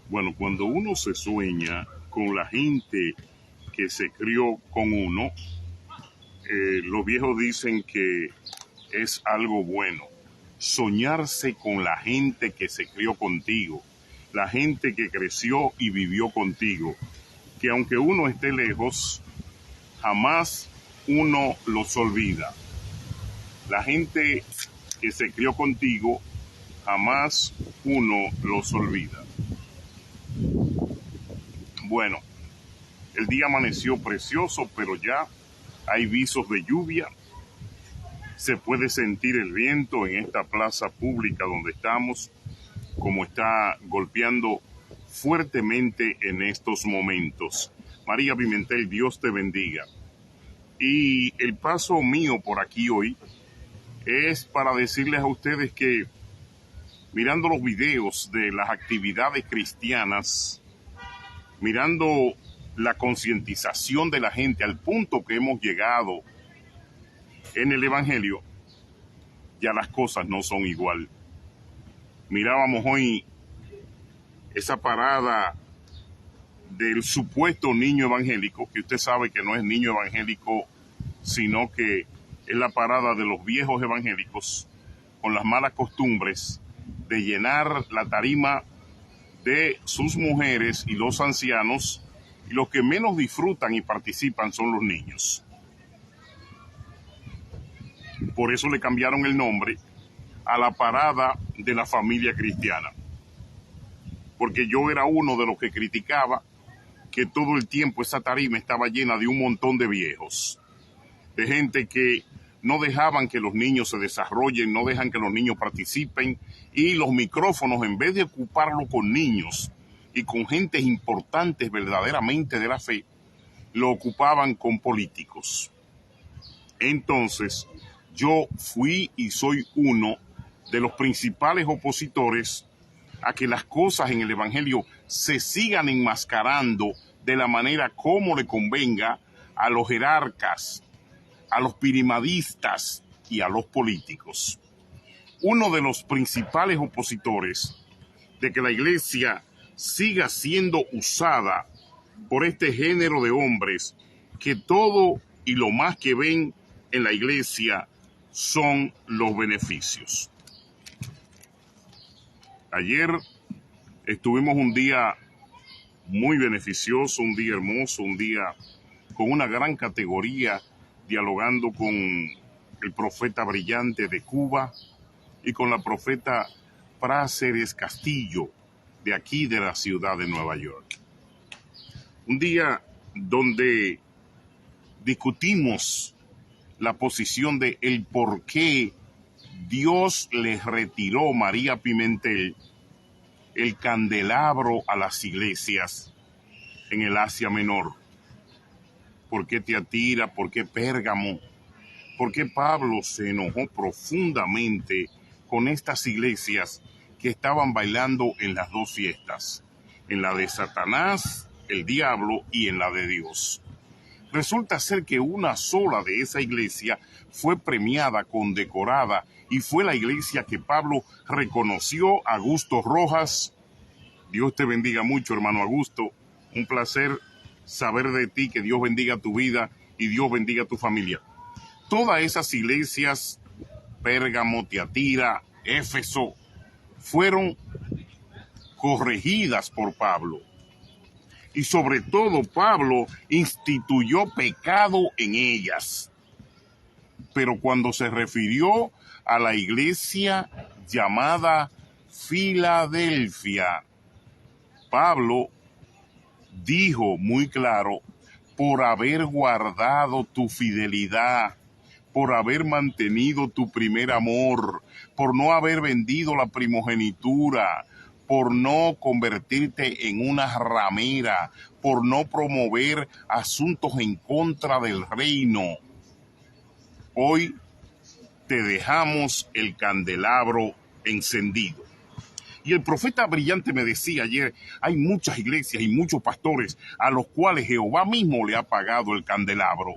Bueno, cuando uno se sueña con la gente que se crió con uno, los viejos dicen que es algo bueno. Soñarse con la gente que se crió contigo, la gente que creció y vivió contigo, que aunque uno esté lejos, jamás uno los olvida. La gente que se crió contigo, jamás uno los olvida. Bueno, el día amaneció precioso, pero ya hay visos de lluvia. Se puede sentir el viento en esta plaza pública donde estamos, como está golpeando fuertemente en estos momentos. María Pimentel, Dios te bendiga. Y el paso mío por aquí hoy es para decirles a ustedes que mirando los videos de las actividades cristianas, mirando la concientización de la gente al punto que hemos llegado en el Evangelio, ya las cosas no son igual. Mirábamos hoy esa parada del supuesto niño evangélico, que usted sabe que no es niño evangélico, sino que es la parada de los viejos evangélicos con las malas costumbres de llenar la tarima de sus mujeres y los ancianos, y los que menos disfrutan y participan son los niños. Por eso le cambiaron el nombre a la parada de la familia cristiana. Porque yo era uno de los que criticaba que todo el tiempo esa tarima estaba llena de un montón de viejos, de gente que no dejaban que los niños se desarrollen, no dejan que los niños participen, y los micrófonos, en vez de ocuparlo con niños y con gentes importantes verdaderamente de la fe, lo ocupaban con políticos. Entonces, yo fui y soy uno de los principales opositores a que las cosas en el Evangelio se sigan enmascarando de la manera como le convenga a los jerarcas, a los pirimadistas y a los políticos. Uno de los principales opositores de que la iglesia siga siendo usada por este género de hombres que todo y lo más que ven en la iglesia son los beneficios. Ayer estuvimos un día muy beneficioso, un día hermoso, un día con una gran categoría, dialogando con el profeta brillante de Cuba y con la profeta Práceres Castillo, de aquí de la ciudad de Nueva York. Un día donde discutimos la posición de el por qué Dios les retiró, María Pimentel, el candelabro a las iglesias en el Asia Menor. ¿Por qué Tiatira? ¿Por qué Pérgamo? ¿Por qué Pablo se enojó profundamente con estas iglesias que estaban bailando en las dos fiestas? En la de Satanás, el diablo, y en la de Dios. Resulta ser que una sola de esa iglesia fue premiada, condecorada, y fue la iglesia que Pablo reconoció, Augusto Rojas. Dios te bendiga mucho, hermano Augusto. Un placer saber de ti, que Dios bendiga tu vida y Dios bendiga tu familia. Todas esas iglesias, Pérgamo, Tiatira, Éfeso, fueron corregidas por Pablo. Y sobre todo Pablo instituyó pecado en ellas. Pero cuando se refirió a la iglesia llamada Filadelfia, Pablo dijo muy claro: por haber guardado tu fidelidad, por haber mantenido tu primer amor, por no haber vendido la primogenitura, por no convertirte en una ramera, por no promover asuntos en contra del reino. Hoy te dejamos el candelabro encendido. Y el profeta brillante me decía ayer, hay muchas iglesias y muchos pastores a los cuales Jehová mismo le ha apagado el candelabro.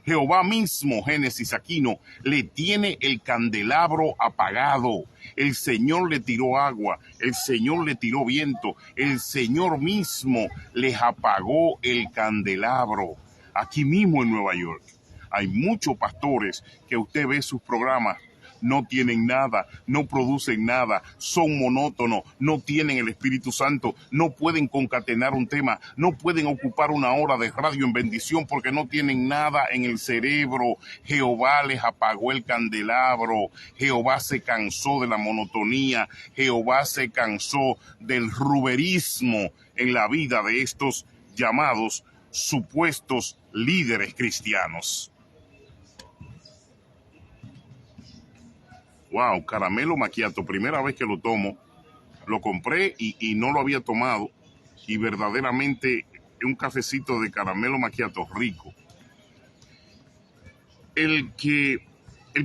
Jehová mismo, Génesis Aquino, le tiene el candelabro apagado. El Señor le tiró agua, el Señor le tiró viento, el Señor mismo les apagó el candelabro. Aquí mismo en Nueva York hay muchos pastores que usted ve sus programas, no tienen nada, no producen nada, son monótonos, no tienen el Espíritu Santo, no pueden concatenar un tema, no pueden ocupar una hora de radio en bendición porque no tienen nada en el cerebro. Jehová les apagó el candelabro, Jehová se cansó de la monotonía, Jehová se cansó del ruberismo en la vida de estos llamados supuestos líderes cristianos. Wow, caramelo macchiato, primera vez que lo tomo. Lo compré y no lo había tomado. Y verdaderamente un cafecito de caramelo macchiato rico. El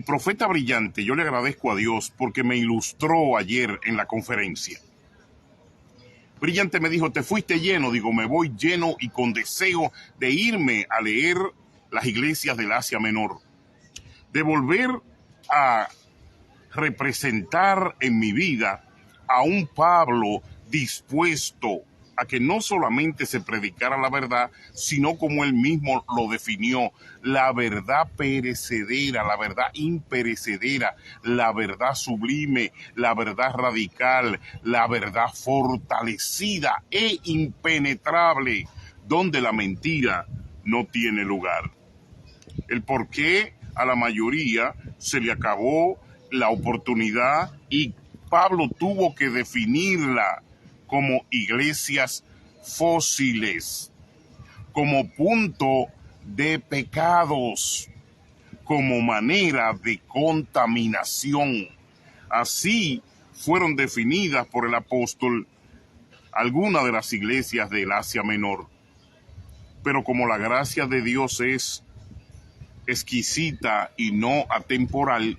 profeta brillante, yo le agradezco a Dios porque me ilustró ayer en la conferencia. Brillante me dijo, te fuiste lleno. Digo, me voy lleno y con deseo de irme a leer las iglesias del Asia Menor. De volver a representar en mi vida a un Pablo dispuesto a que no solamente se predicara la verdad, sino como él mismo lo definió, la verdad perecedera, la verdad imperecedera, la verdad sublime, la verdad radical, la verdad fortalecida e impenetrable, donde la mentira no tiene lugar. El por qué a la mayoría se le acabó la oportunidad y Pablo tuvo que definirla como iglesias fósiles, como punto de pecados, como manera de contaminación. Así fueron definidas por el apóstol algunas de las iglesias del Asia Menor. Pero como la gracia de Dios es exquisita y no atemporal,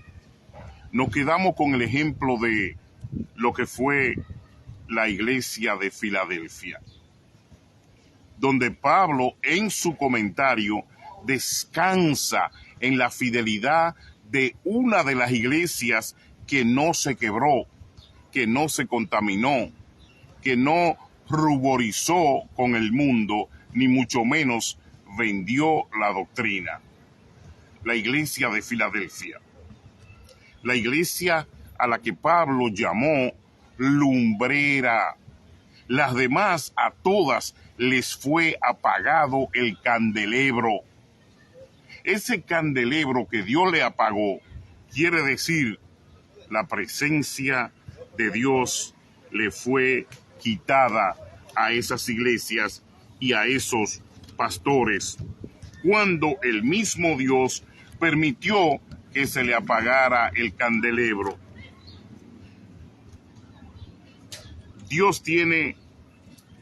nos quedamos con el ejemplo de lo que fue la iglesia de Filadelfia, donde Pablo en su comentario descansa en la fidelidad de una de las iglesias que no se quebró, que no se contaminó, que no ruborizó con el mundo, ni mucho menos vendió la doctrina. La iglesia de Filadelfia. La iglesia a la que Pablo llamó lumbrera. Las demás, a todas les fue apagado el candelebro. Ese candelebro que Dios le apagó, quiere decir, la presencia de Dios le fue quitada a esas iglesias y a esos pastores, cuando el mismo Dios permitió que se le apagara el candelebro. Dios tiene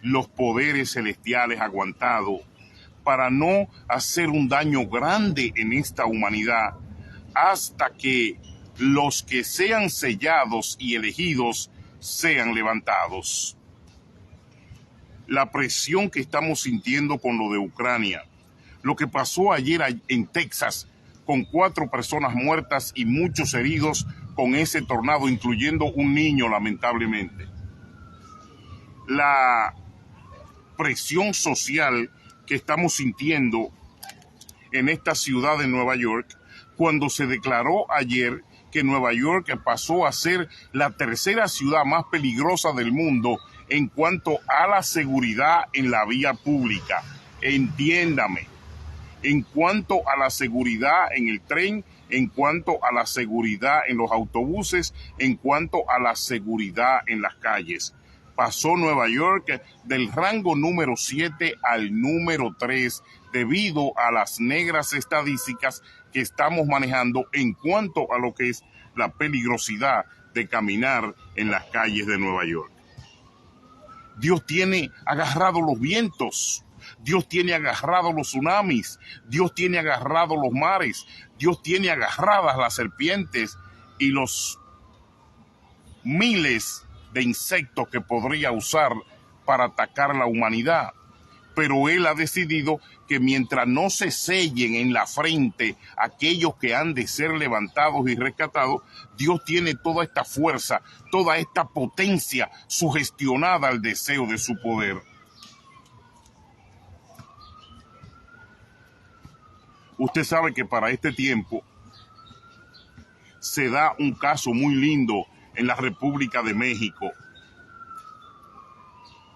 los poderes celestiales aguantados para no hacer un daño grande en esta humanidad hasta que los que sean sellados y elegidos sean levantados. La presión que estamos sintiendo con lo de Ucrania, lo que pasó ayer en Texas, con 4 personas muertas y muchos heridos con ese tornado, incluyendo un niño, lamentablemente. La presión social que estamos sintiendo en esta ciudad de Nueva York, cuando se declaró ayer que Nueva York pasó a ser la tercera ciudad más peligrosa del mundo en cuanto a la seguridad en la vía pública. Entiéndame. En cuanto a la seguridad en el tren, en cuanto a la seguridad en los autobuses, en cuanto a la seguridad en las calles. Pasó Nueva York del rango número 7 al número 3 debido a las negras estadísticas que estamos manejando en cuanto a lo que es la peligrosidad de caminar en las calles de Nueva York. Dios tiene agarrado los vientos. Dios tiene agarrado los tsunamis, Dios tiene agarrado los mares, Dios tiene agarradas las serpientes y los miles de insectos que podría usar para atacar a la humanidad. pero él ha decidido que mientras no se sellen en la frente aquellos que han de ser levantados y rescatados, Dios tiene toda esta fuerza, toda esta potencia sugestionada al deseo de su poder. Usted sabe que para este tiempo se da un caso muy lindo en la República de México.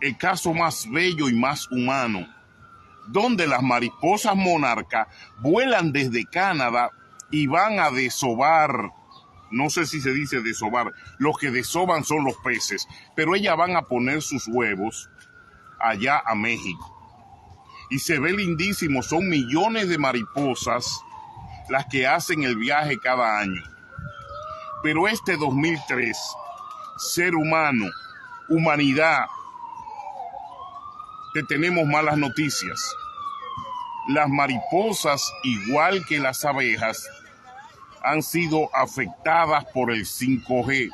El caso más bello y más humano, donde las mariposas monarcas vuelan desde Canadá y van a desovar, no sé si se dice desovar, los que desovan son los peces, pero ellas van a poner sus huevos allá a México. Y se ve lindísimo, son millones de mariposas las que hacen el viaje cada año. Pero este 2003, ser humano, humanidad, te tenemos malas noticias. Las mariposas, igual que las abejas, han sido afectadas por el 5G.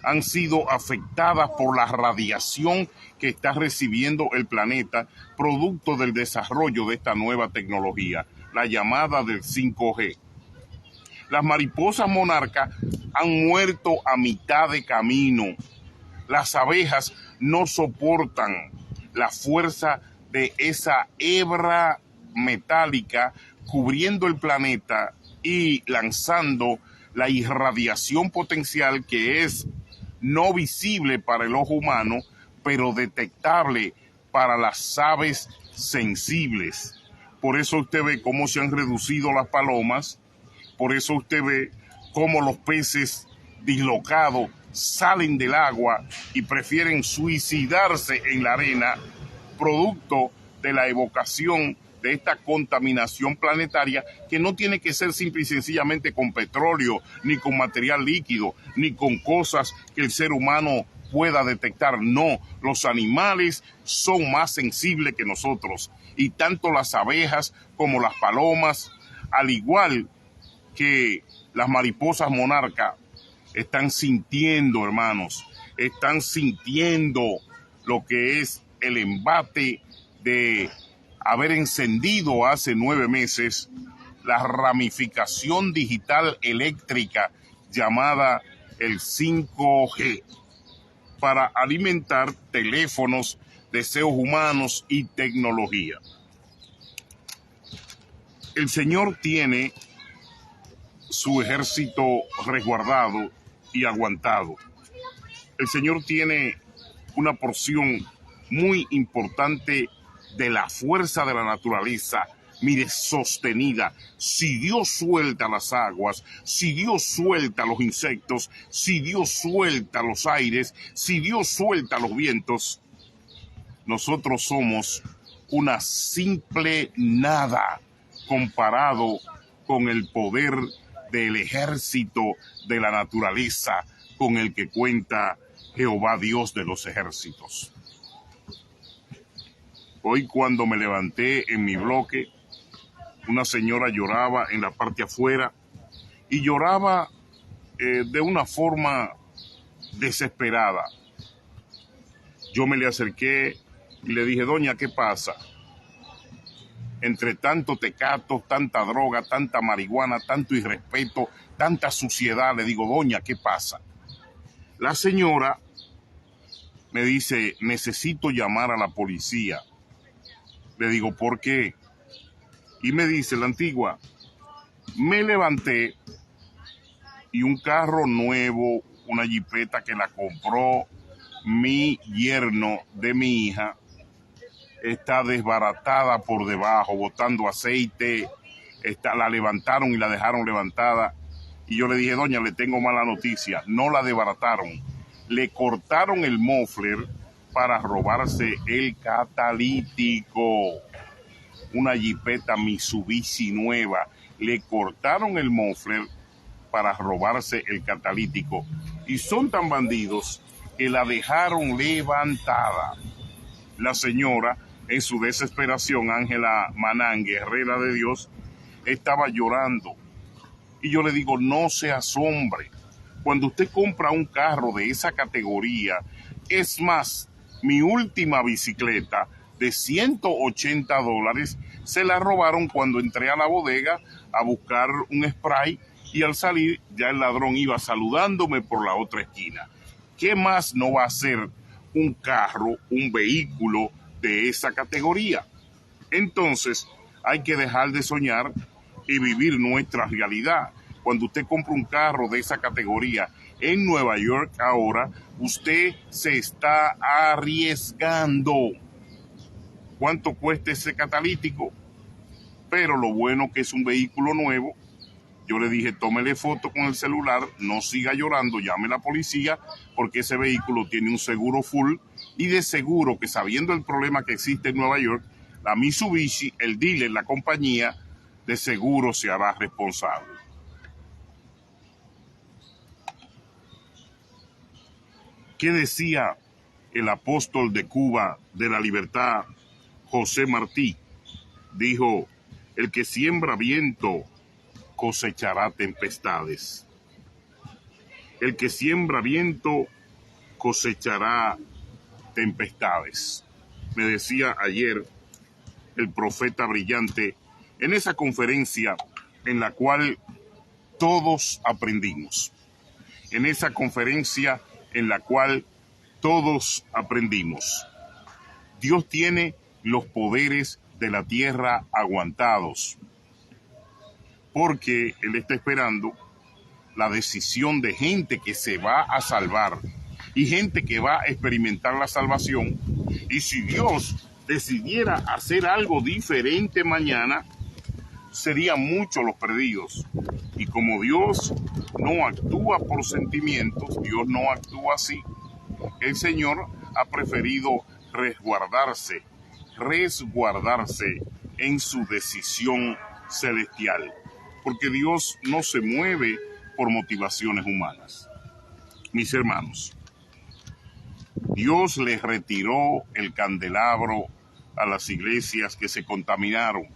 Han sido afectadas por la radiación que está recibiendo el planeta, producto del desarrollo de esta nueva tecnología, la llamada del 5G. Las mariposas monarcas han muerto a mitad de camino. Las abejas no soportan la fuerza de esa hebra metálica cubriendo el planeta y lanzando la irradiación potencial que es no visible para el ojo humano, pero detectable para las aves sensibles. Por eso usted ve cómo se han reducido las palomas, por eso usted ve cómo los peces dislocados salen del agua y prefieren suicidarse en la arena, producto de la evocación de esta contaminación planetaria, que no tiene que ser simple y sencillamente con petróleo, ni con material líquido, ni con cosas que el ser humano pueda detectar. No, los animales son más sensibles que nosotros, y tanto las abejas como las palomas, al igual que las mariposas monarcas, están sintiendo, hermanos, están sintiendo lo que es el embate de haber encendido hace 9 meses la ramificación digital eléctrica llamada el 5G para alimentar teléfonos, deseos humanos y tecnología. El Señor tiene su ejército resguardado y aguantado. El Señor tiene una porción muy importante de la fuerza de la naturaleza, mire, sostenida. Si Dios suelta las aguas, si Dios suelta los insectos, si Dios suelta los aires, si Dios suelta los vientos, nosotros somos una simple nada comparado con el poder del ejército de la naturaleza con el que cuenta Jehová Dios de los ejércitos. Hoy cuando me levanté en mi bloque, una señora lloraba en la parte afuera y lloraba de una forma desesperada. Yo me le acerqué y le dije, doña, ¿qué pasa? Entre tanto tecato, tanta droga, tanta marihuana, tanto irrespeto, tanta suciedad, le digo, doña, ¿qué pasa? La señora me dice, necesito llamar a la policía. Le digo, ¿por qué? Y me dice la antigua, me levanté y un carro nuevo, una jipeta que la compró mi yerno de mi hija, está desbaratada por debajo, botando aceite, la levantaron y la dejaron levantada. Y yo le dije, doña, le tengo mala noticia, no la desbarataron, le cortaron el muffler para robarse el catalítico. Una jipeta Mitsubishi nueva, le cortaron el muffler para robarse el catalítico. Y son tan bandidos que la dejaron levantada. La señora, en su desesperación, Ángela Manán, guerrera de Dios, estaba llorando. Y yo le digo, no se asombre. Cuando usted compra un carro de esa categoría, es más, mi última bicicleta de $180 se la robaron cuando entré a la bodega a buscar un spray y al salir ya el ladrón iba saludándome por la otra esquina. ¿Qué más no va a ser un carro, un vehículo de esa categoría? Entonces hay que dejar de soñar y vivir nuestra realidad. Cuando usted compra un carro de esa categoría en Nueva York ahora, usted se está arriesgando. ¿Cuánto cuesta ese catalítico? Pero lo bueno que es un vehículo nuevo. Yo le dije, tómele foto con el celular, no siga llorando, llame a la policía, porque ese vehículo tiene un seguro full y de seguro que, sabiendo el problema que existe en Nueva York, la Mitsubishi, el dealer, la compañía, de seguro se hará responsable. ¿Qué decía el apóstol de Cuba de la libertad, José Martí? Dijo, el que siembra viento cosechará tempestades. El que siembra viento cosechará tempestades. Me decía ayer el profeta brillante en esa conferencia en la cual todos aprendimos. En esa conferencia en la cual todos aprendimos. Dios tiene los poderes de la tierra aguantados, porque Él está esperando la decisión de gente que se va a salvar y gente que va a experimentar la salvación. Y si Dios decidiera hacer algo diferente mañana, serían muchos los perdidos. Y como Dios no actúa por sentimientos, Dios no actúa así. El Señor ha preferido resguardarse en su decisión celestial, porque Dios no se mueve por motivaciones humanas. Mis hermanos, Dios les retiró el candelabro a las iglesias que se contaminaron.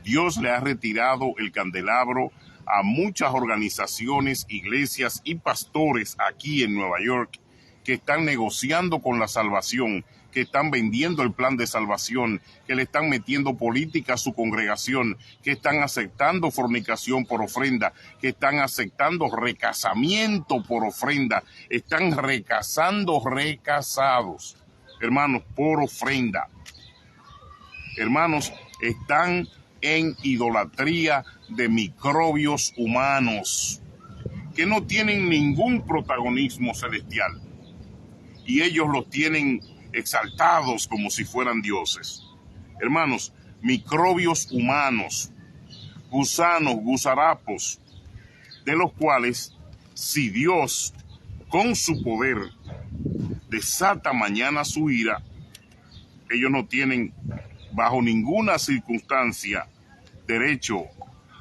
Dios le ha retirado el candelabro a muchas organizaciones, iglesias y pastores aquí en Nueva York que están negociando con la salvación, que están vendiendo el plan de salvación, que le están metiendo política a su congregación, que están aceptando fornicación por ofrenda, que están aceptando recasamiento por ofrenda, están recasando recasados, hermanos, por ofrenda. Hermanos, están en idolatría de microbios humanos que no tienen ningún protagonismo celestial y ellos los tienen exaltados como si fueran dioses. Hermanos, microbios humanos, gusanos, gusarapos, de los cuales, si Dios con su poder desata mañana su ira, ellos no tienen bajo ninguna circunstancia derecho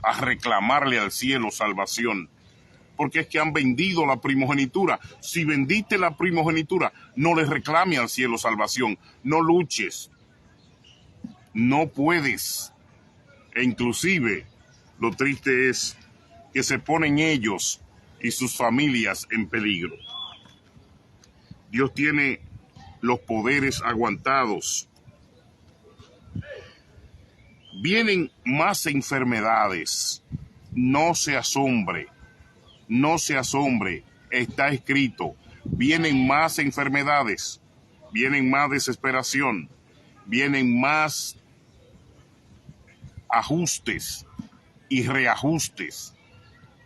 a reclamarle al cielo salvación, porque es que han vendido la primogenitura. Si vendiste la primogenitura, no le reclame al cielo salvación, no luches, no puedes. E inclusive lo triste es que se ponen ellos y sus familias en peligro. Dios tiene los poderes aguantados. Vienen más enfermedades, no se asombre, está escrito, vienen más enfermedades, vienen más desesperación, vienen más ajustes y reajustes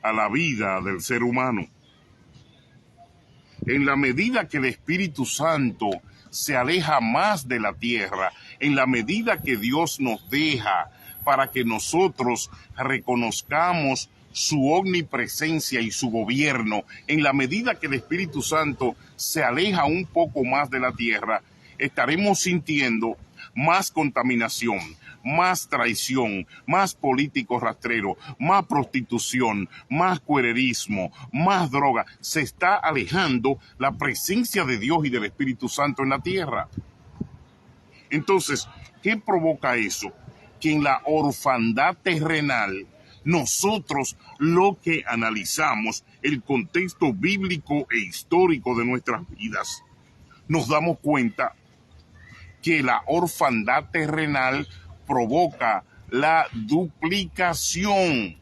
a la vida del ser humano. En la medida que el Espíritu Santo se aleja más de la tierra, en la medida que Dios nos deja para que nosotros reconozcamos su omnipresencia y su gobierno, en la medida que el Espíritu Santo se aleja un poco más de la tierra, estaremos sintiendo más contaminación, más traición, más políticos rastreros, más prostitución, más cuererismo, más droga. Se está alejando la presencia de Dios y del Espíritu Santo en la tierra. Entonces, ¿qué provoca eso? Que en la orfandad terrenal, nosotros lo que analizamos, el contexto bíblico e histórico de nuestras vidas, nos damos cuenta que la orfandad terrenal provoca la duplicación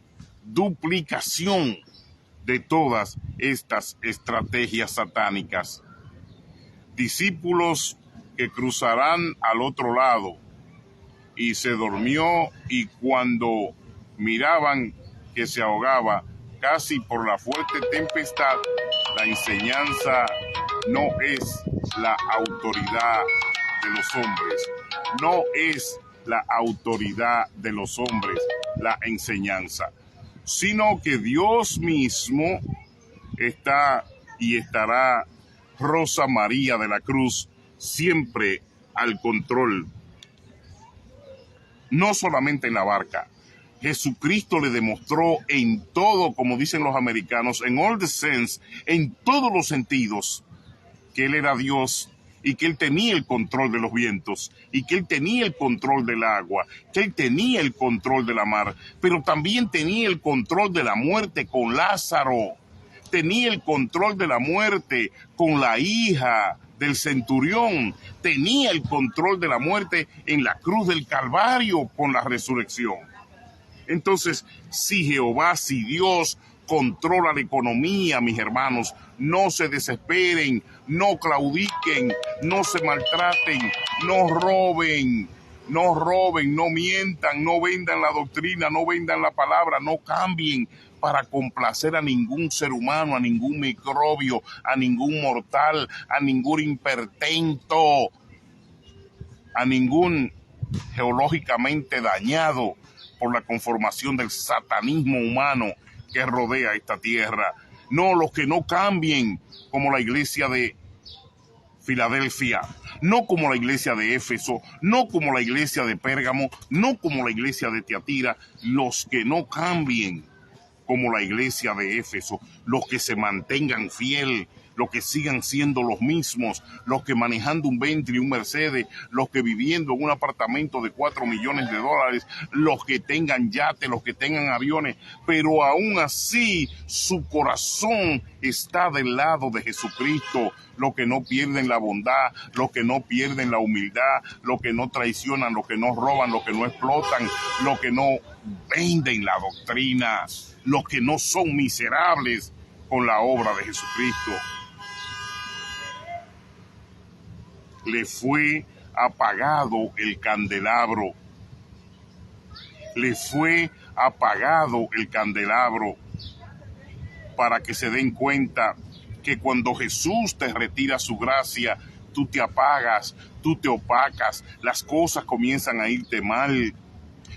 de todas estas estrategias satánicas. Discípulos que cruzarán al otro lado. Y se durmió, y cuando miraban que se ahogaba casi por la fuerte tempestad, la enseñanza no es la autoridad de los hombres, no es la autoridad de los hombres la enseñanza, sino que Dios mismo está y estará, Rosa María de la Cruz, siempre al control. No solamente en la barca. Jesucristo le demostró en todo, como dicen los americanos, en all the sense, en todos los sentidos, que Él era Dios y que Él tenía el control de los vientos y que Él tenía el control del agua, que Él tenía el control de la mar, pero también tenía el control de la muerte con Lázaro, tenía el control de la muerte con la hija del centurión, tenía el control de la muerte en la cruz del Calvario con la resurrección. Entonces, si Jehová, si Dios controla la economía, mis hermanos, no se desesperen, no claudiquen, no se maltraten, no roben, no mientan, no vendan la doctrina, no vendan la palabra, no cambien para complacer a ningún ser humano, a ningún microbio, a ningún mortal, a ningún impertento, a ningún geológicamente dañado por la conformación del satanismo humano que rodea esta tierra. No, los que no cambien, como la iglesia de Filadelfia, no como la iglesia de Éfeso, no como la iglesia de Pérgamo, no como la iglesia de Tiatira, los que no cambien como la iglesia de Éfeso, los que se mantengan fiel, los que sigan siendo los mismos, los que manejando un Bentley y un Mercedes, los que viviendo en un apartamento de $4 millones, los que tengan yates, los que tengan aviones, pero aún así su corazón está del lado de Jesucristo, los que no pierden la bondad, los que no pierden la humildad, los que no traicionan, los que no roban, los que no explotan, los que no venden la doctrina, los que no son miserables con la obra de Jesucristo. Le fue apagado el candelabro. Le fue apagado el candelabro para que se den cuenta que cuando Jesús te retira su gracia, tú te apagas, tú te opacas, las cosas comienzan a irte mal,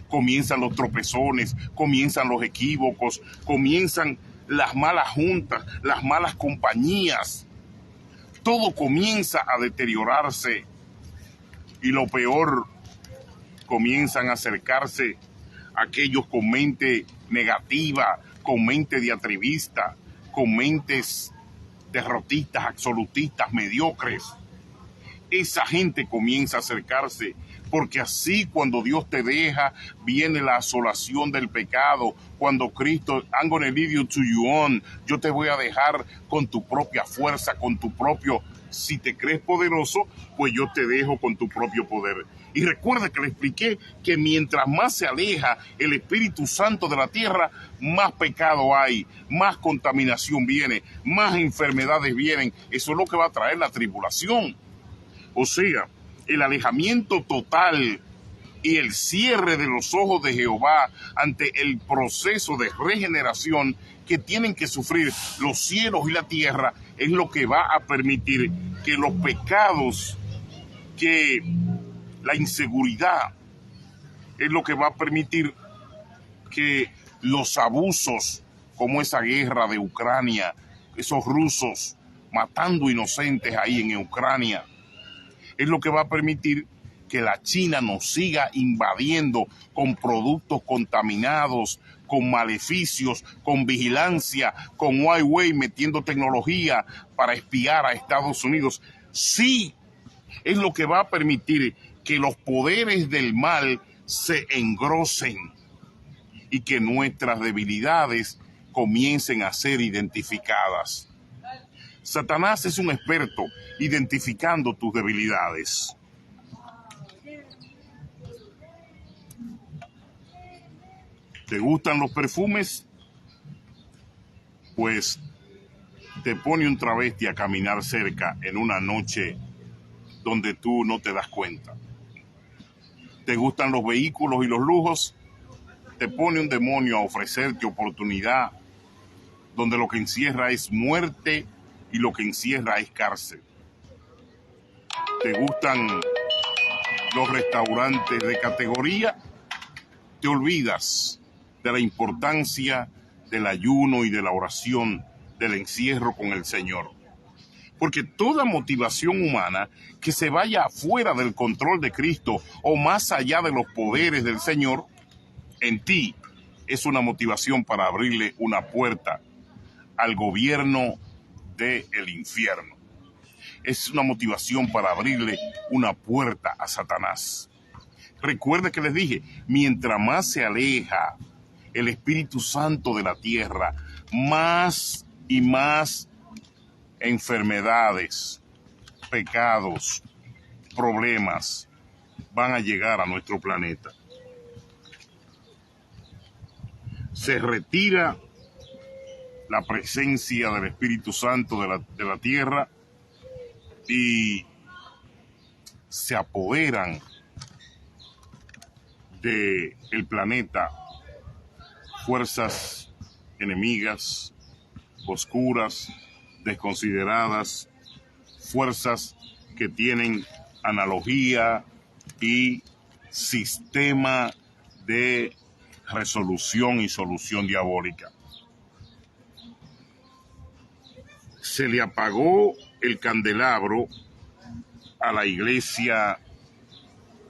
comienzan los tropezones, comienzan los equívocos, comienzan las malas juntas, las malas compañías. Todo comienza a deteriorarse y lo peor, comienzan a acercarse aquellos con mente negativa, con mente diatribista, con mentes derrotistas, absolutistas, mediocres. Esa gente comienza a acercarse, porque así cuando Dios te deja, viene la asolación del pecado. Cuando Cristo, I'm gonna leave you to your own, yo te voy a dejar con tu propia fuerza, con tu propio, si te crees poderoso, pues yo te dejo con tu propio poder. Y recuerda que le expliqué que mientras más se aleja el Espíritu Santo de la tierra, más pecado hay, más contaminación viene, más enfermedades vienen. Eso es lo que va a traer la tribulación. O sea, el alejamiento total y el cierre de los ojos de Jehová ante el proceso de regeneración que tienen que sufrir los cielos y la tierra es lo que va a permitir que los pecados, que la inseguridad, es lo que va a permitir que los abusos, como esa guerra de Ucrania, esos rusos matando inocentes ahí en Ucrania, es lo que va a permitir que la China nos siga invadiendo con productos contaminados, con maleficios, con vigilancia, con Huawei metiendo tecnología para espiar a Estados Unidos. Sí, es lo que va a permitir que los poderes del mal se engrosen y que nuestras debilidades comiencen a ser identificadas. Satanás es un experto identificando tus debilidades. ¿Te gustan los perfumes? Pues te pone un travesti a caminar cerca en una noche donde tú no te das cuenta. ¿Te gustan los vehículos y los lujos? Te pone un demonio a ofrecerte oportunidad donde lo que encierra es muerte y lo que encierra es cárcel. ¿Te gustan los restaurantes de categoría? Te olvidas de la importancia del ayuno y de la oración, del encierro con el Señor. Porque toda motivación humana que se vaya fuera del control de Cristo o más allá de los poderes del Señor, en ti es una motivación para abrirle una puerta al gobierno del infierno. Es una motivación para abrirle una puerta a Satanás. Recuerde que les dije, mientras más se aleja el Espíritu Santo de la tierra, más y más enfermedades, pecados, problemas van a llegar a nuestro planeta. Se retira la presencia del Espíritu Santo de la tierra y se apoderan del planeta fuerzas enemigas, oscuras, desconsideradas, fuerzas que tienen analogía y sistema de resolución y solución diabólica. Se le apagó el candelabro a la iglesia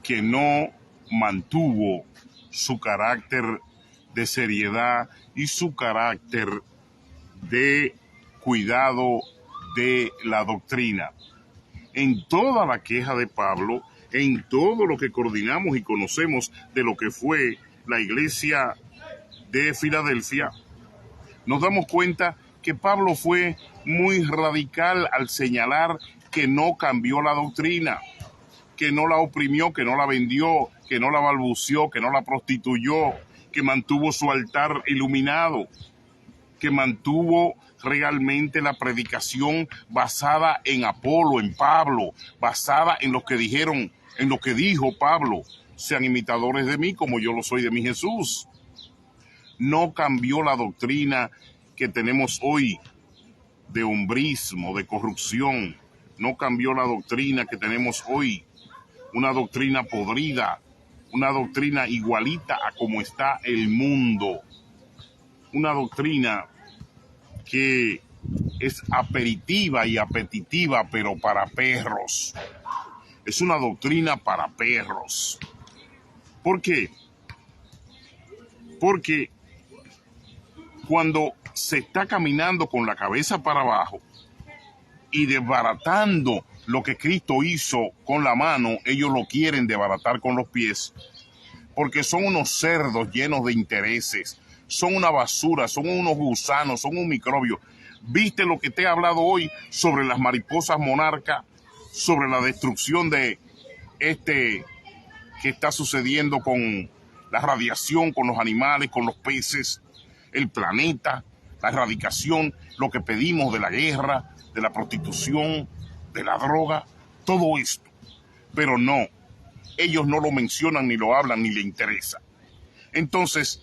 que no mantuvo su carácter de seriedad y su carácter de cuidado de la doctrina. En toda la queja de Pablo, en todo lo que coordinamos y conocemos de lo que fue la iglesia de Filadelfia, nos damos cuenta que Pablo fue muy radical al señalar que no cambió la doctrina, que no la oprimió, que no la vendió, que no la balbuceó, que no la prostituyó, que mantuvo su altar iluminado, que mantuvo realmente la predicación basada en Apolo, en Pablo, basada en lo que dijeron, en lo que dijo Pablo: sean imitadores de mí como yo lo soy de mi Jesús. No cambió la doctrina que tenemos hoy de hombrismo, de corrupción. No cambió la doctrina que tenemos hoy, una doctrina podrida, una doctrina igualita a como está el mundo, una doctrina que es aperitiva y apetitiva, pero para perros. Es una doctrina para perros. ¿Por qué? Porque cuando se está caminando con la cabeza para abajo y desbaratando lo que Cristo hizo con la mano, ellos lo quieren desbaratar con los pies, porque son unos cerdos llenos de intereses, son una basura, son unos gusanos, son un microbio. ¿Viste lo que te he hablado hoy sobre las mariposas monarcas, sobre la destrucción de que está sucediendo con la radiación, con los animales, con los peces, el planeta, la erradicación, lo que pedimos de la guerra, de la prostitución, de la droga, todo esto? Pero no, ellos no lo mencionan, ni lo hablan, ni le interesa. Entonces,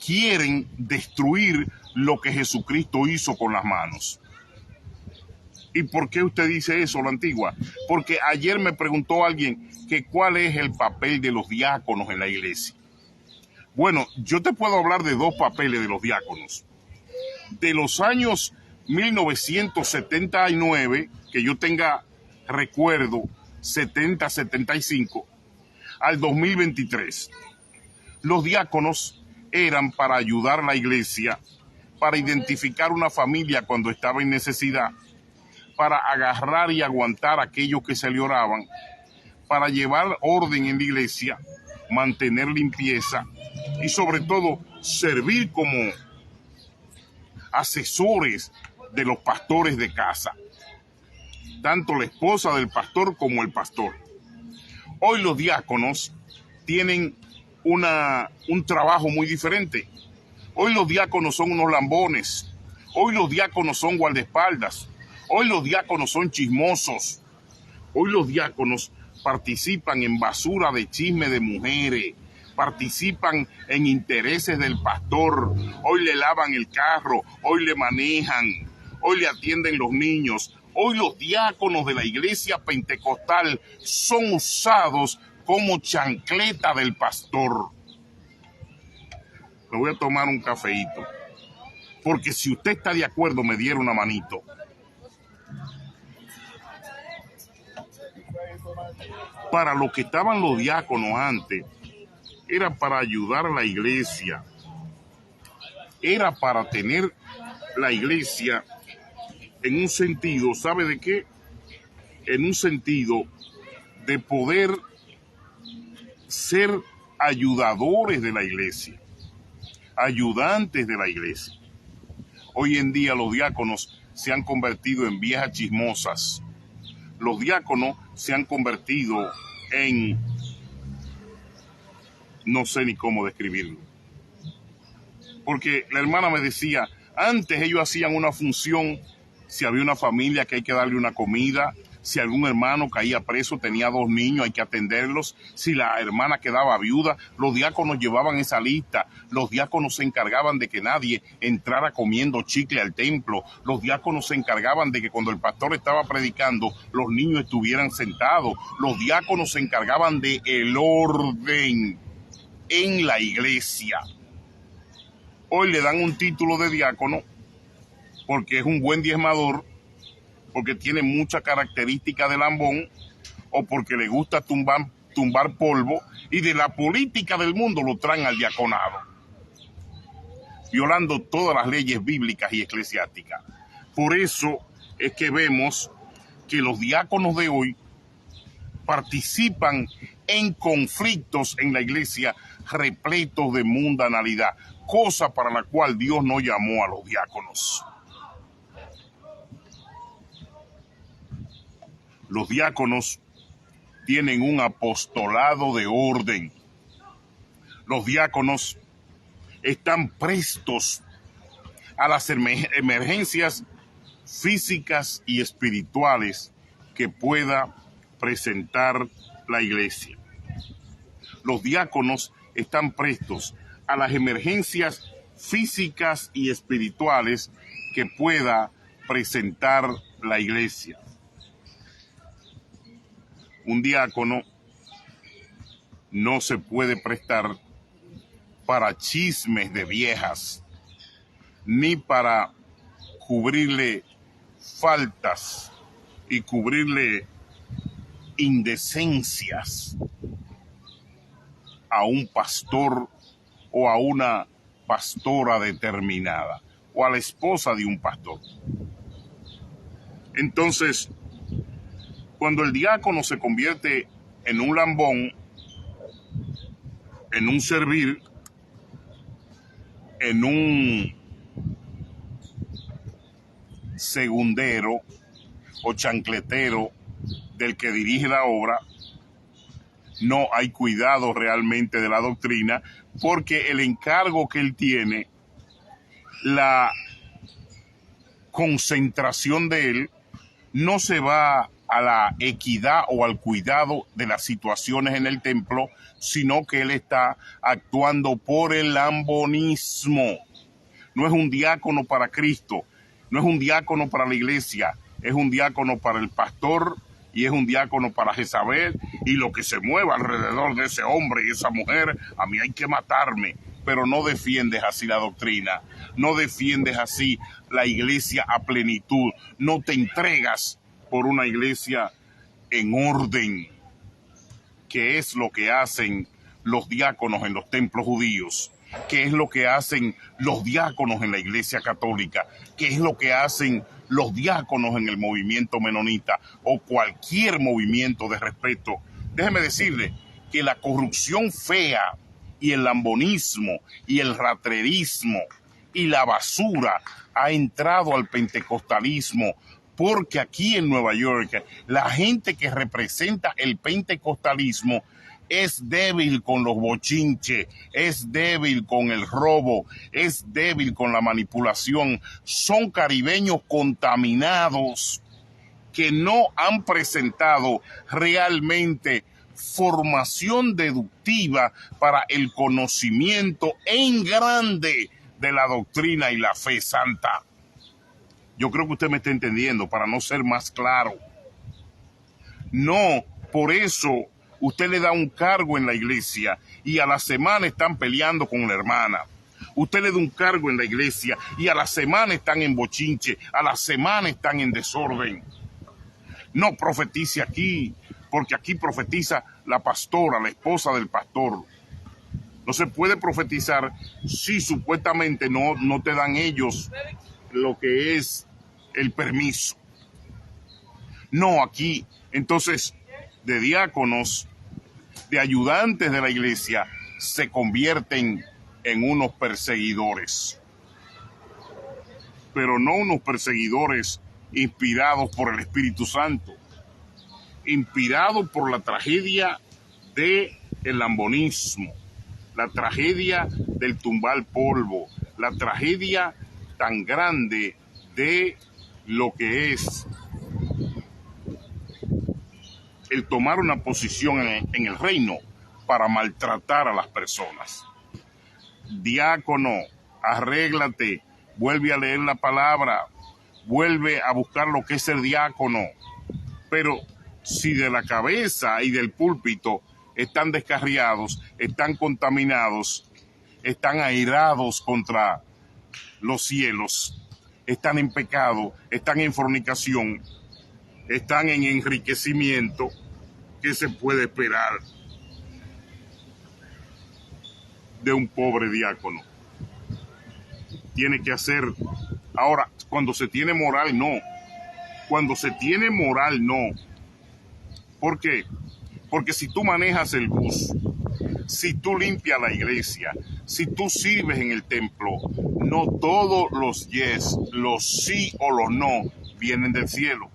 quieren destruir lo que Jesucristo hizo con las manos. ¿Y por qué usted dice eso, la antigua? Porque ayer me preguntó alguien que cuál es el papel de los diáconos en la iglesia. Bueno, yo te puedo hablar de dos papeles de los diáconos. De los años 1979, que yo tenga recuerdo, 70, 75, al 2023, los diáconos eran para ayudar a la iglesia, para identificar una familia cuando estaba en necesidad, para agarrar y aguantar a aquellos que se le oraban, para llevar orden en la iglesia, mantener limpieza y sobre todo servir como asesores de los pastores de casa, tanto la esposa del pastor como el pastor. Hoy los diáconos tienen un trabajo muy diferente. Hoy los diáconos son unos lambones. Hoy los diáconos son guardaespaldas. Hoy los diáconos son chismosos. Hoy los diáconos participan en basura de chisme de mujeres, participan en intereses del pastor. Hoy le lavan el carro, hoy le manejan, hoy le atienden los niños. Hoy los diáconos de la iglesia pentecostal son usados como chancleta del pastor. Me voy a tomar un cafeíto, porque si usted está de acuerdo, me diera una manito. Para lo que estaban los diáconos antes, era para ayudar a la iglesia, era para tener la iglesia en un sentido, ¿sabe de qué? En un sentido de poder ser ayudadores de la iglesia, ayudantes de la iglesia. Hoy en día los diáconos se han convertido en viejas chismosas. Los diáconos se han convertido en, no sé ni cómo describirlo. Porque la hermana me decía, antes ellos hacían una función, si había una familia que hay que darle una comida, si algún hermano caía preso, tenía 2 niños, hay que atenderlos. Si la hermana quedaba viuda, los diáconos llevaban esa lista. Los diáconos se encargaban de que nadie entrara comiendo chicle al templo. Los diáconos se encargaban de que cuando el pastor estaba predicando, los niños estuvieran sentados. Los diáconos se encargaban de el orden en la iglesia. Hoy le dan un título de diácono porque es un buen diezmador, porque tiene mucha característica de lambón, o porque le gusta tumbar polvo, y de la política del mundo lo traen al diaconado, violando todas las leyes bíblicas y eclesiásticas. Por eso es que vemos que los diáconos de hoy participan en conflictos en la iglesia repletos de mundanalidad, cosa para la cual Dios no llamó a los diáconos. Los diáconos tienen un apostolado de orden. Los diáconos están prestos a las emergencias físicas y espirituales que pueda presentar la iglesia. Los diáconos están prestos a las emergencias físicas y espirituales que pueda presentar la iglesia. Un diácono no se puede prestar para chismes de viejas, ni para cubrirle faltas y cubrirle indecencias a un pastor o a una pastora determinada o a la esposa de un pastor. Entonces, cuando el diácono se convierte en un lambón, en un servil, en un segundero o chancletero del que dirige la obra, no hay cuidado realmente de la doctrina, porque el encargo que él tiene, la concentración de él, no se va a la equidad o al cuidado de las situaciones en el templo, sino que él está actuando por el lambonismo. No es un diácono para Cristo, no es un diácono para la iglesia, es un diácono para el pastor y es un diácono para Jezabel y lo que se mueva alrededor de ese hombre y esa mujer, a mí hay que matarme. Pero no defiendes así la doctrina, no defiendes así la iglesia a plenitud, no te entregas por una iglesia en orden, que es lo que hacen los diáconos en los templos judíos, que es lo que hacen los diáconos en la iglesia católica, que es lo que hacen los diáconos en el movimiento menonita o cualquier movimiento de respeto. Déjeme decirle que la corrupción fea y el lambonismo y el ratrerismo y la basura ha entrado al pentecostalismo, porque aquí en Nueva York la gente que representa el pentecostalismo es débil con los bochinches, es débil con el robo, es débil con la manipulación. Son caribeños contaminados que no han presentado realmente formación deductiva para el conocimiento en grande de la doctrina y la fe santa. Yo creo que usted me está entendiendo, para no ser más claro. No, por eso usted le da un cargo en la iglesia y a la semana están peleando con la hermana. Usted le da un cargo en la iglesia y a la semana están en bochinche, a la semana están en desorden. No profetice aquí, porque aquí profetiza la pastora, la esposa del pastor. No se puede profetizar si supuestamente no te dan ellos lo que es el permiso. No, aquí, entonces, de diáconos, de ayudantes de la iglesia, se convierten en unos perseguidores. Pero no unos perseguidores inspirados por el Espíritu Santo, inspirados por la tragedia del lambonismo, la tragedia del tumbar polvo, la tragedia tan grande de lo que es el tomar una posición en el reino para maltratar a las personas. Diácono, arréglate, vuelve a leer la palabra, vuelve a buscar lo que es el diácono. Pero si de la cabeza y del púlpito están descarriados, están contaminados, están airados contra los cielos, están en pecado, están en fornicación, están en enriquecimiento, ¿qué se puede esperar de un pobre diácono? Tiene que hacer. Ahora, cuando se tiene moral, no. Cuando se tiene moral, no. ¿Por qué? Porque si tú manejas el bus, si tú limpias la iglesia, si tú sirves en el templo, no todos los yes, los sí o los no vienen del cielo.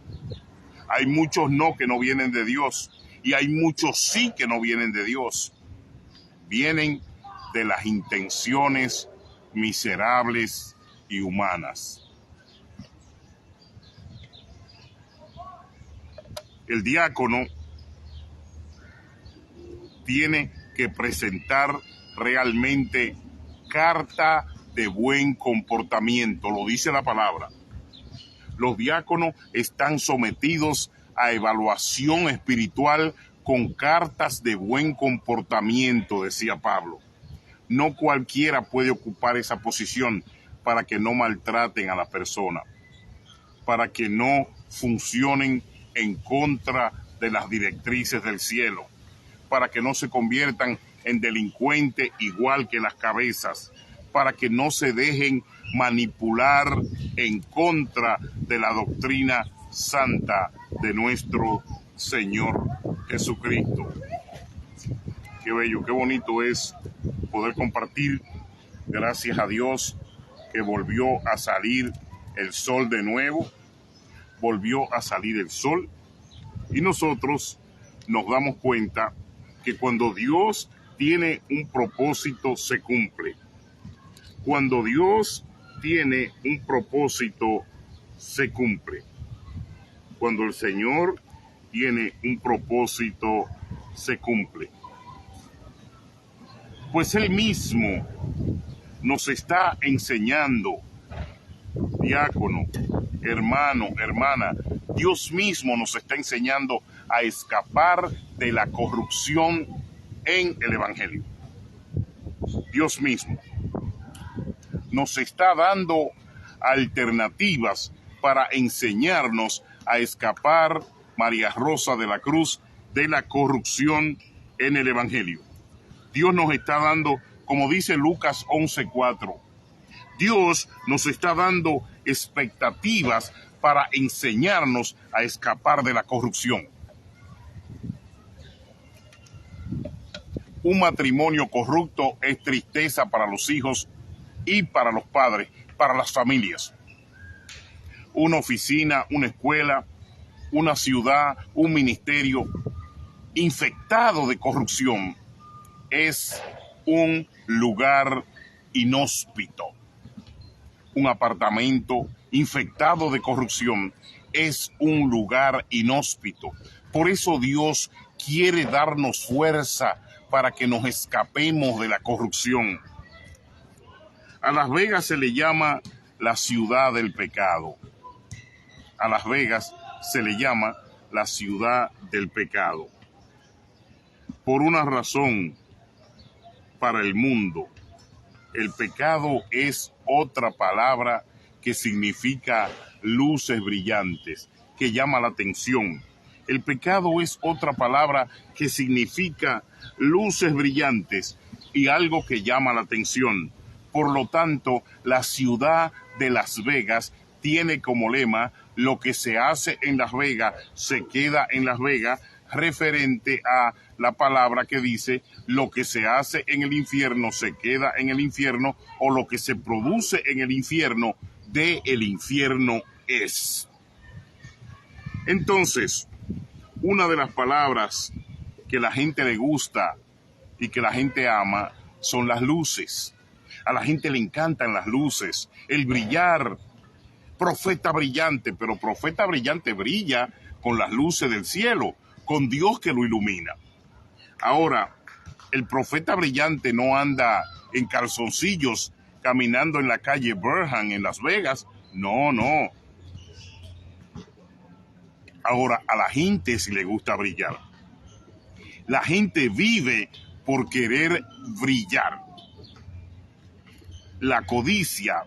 Hay muchos no que no vienen de Dios y hay muchos sí que no vienen de Dios. Vienen de las intenciones miserables y humanas. El diácono tiene que presentar realmente carta de buen comportamiento, lo dice la palabra. Los diáconos están sometidos a evaluación espiritual con cartas de buen comportamiento, decía Pablo. No cualquiera puede ocupar esa posición para que no maltraten a la persona, para que no funcionen en contra de las directrices del cielo, para que no se conviertan en delincuentes igual que las cabezas, para que no se dejen manipular en contra de la doctrina santa de nuestro Señor Jesucristo. Qué bello, qué bonito es poder compartir, gracias a Dios, que volvió a salir el sol de nuevo, volvió a salir el sol, y nosotros nos damos cuenta que cuando Dios tiene un propósito, se cumple. Cuando Dios tiene un propósito, se cumple. Cuando el Señor tiene un propósito, se cumple. Pues Él mismo nos está enseñando, diácono, hermano, hermana, Dios mismo nos está enseñando a escapar de la corrupción en el Evangelio. Dios mismo nos está dando alternativas para enseñarnos a escapar, María Rosa de la Cruz, de la corrupción en el Evangelio. Dios nos está dando, como dice Lucas 11:4, Dios nos está dando expectativas para enseñarnos a escapar de la corrupción. Un matrimonio corrupto es tristeza para los hijos y para los padres, para las familias. Una oficina, una escuela, una ciudad, un ministerio infectado de corrupción es un lugar inhóspito. Un apartamento infectado de corrupción es un lugar inhóspito. Por eso Dios quiere darnos fuerza para que nos escapemos de la corrupción. A Las Vegas se le llama la ciudad del pecado. A Las Vegas se le llama la ciudad del pecado. Por una razón para el mundo. El pecado es otra palabra que significa luces brillantes, que llama la atención. El pecado es otra palabra que significa luces brillantes y algo que llama la atención. Por lo tanto, la ciudad de Las Vegas tiene como lema: lo que se hace en Las Vegas se queda en Las Vegas, referente a la palabra que dice: lo que se hace en el infierno se queda en el infierno, o lo que se produce en el infierno, de el infierno es. Entonces, una de las palabras que la gente le gusta y que la gente ama son las luces. A la gente le encantan las luces, el brillar. Profeta brillante, pero profeta brillante brilla con las luces del cielo, con Dios que lo ilumina. Ahora, el profeta brillante no anda en calzoncillos caminando en la calle Burnham en Las Vegas. No, no. Ahora, a la gente sí le gusta brillar. La gente vive por querer brillar. La codicia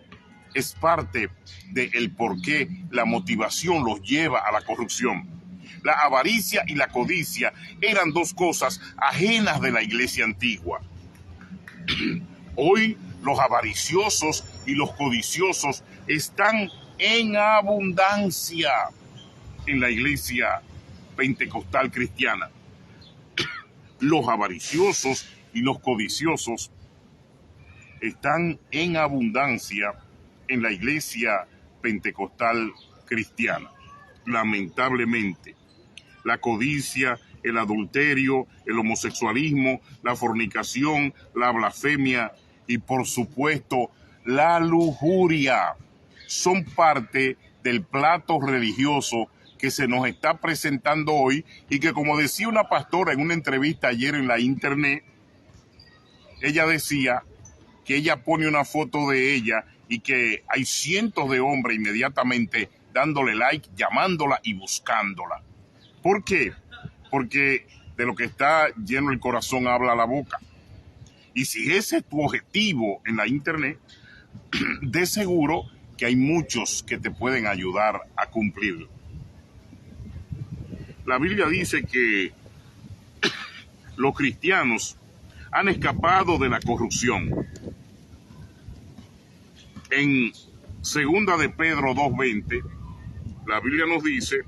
es parte del por qué la motivación los lleva a la corrupción. La avaricia y la codicia eran dos cosas ajenas de la iglesia antigua. Hoy los avariciosos y los codiciosos están en abundancia en la iglesia pentecostal cristiana. Los avariciosos y los codiciosos están en abundancia en la iglesia pentecostal cristiana. Lamentablemente, la codicia, el adulterio, el homosexualismo, la fornicación, la blasfemia y, por supuesto, la lujuria son parte del plato religioso que se nos está presentando hoy, y que, como decía una pastora en una entrevista ayer en la internet, ella decía que ella pone una foto de ella y que hay cientos de hombres inmediatamente dándole like, llamándola y buscándola. ¿Por qué? Porque de lo que está lleno el corazón habla la boca. Y si ese es tu objetivo en la internet, de seguro que hay muchos que te pueden ayudar a cumplirlo. La Biblia dice que los cristianos han escapado de la corrupción. En 2 de Pedro 2:20, la Biblia nos dice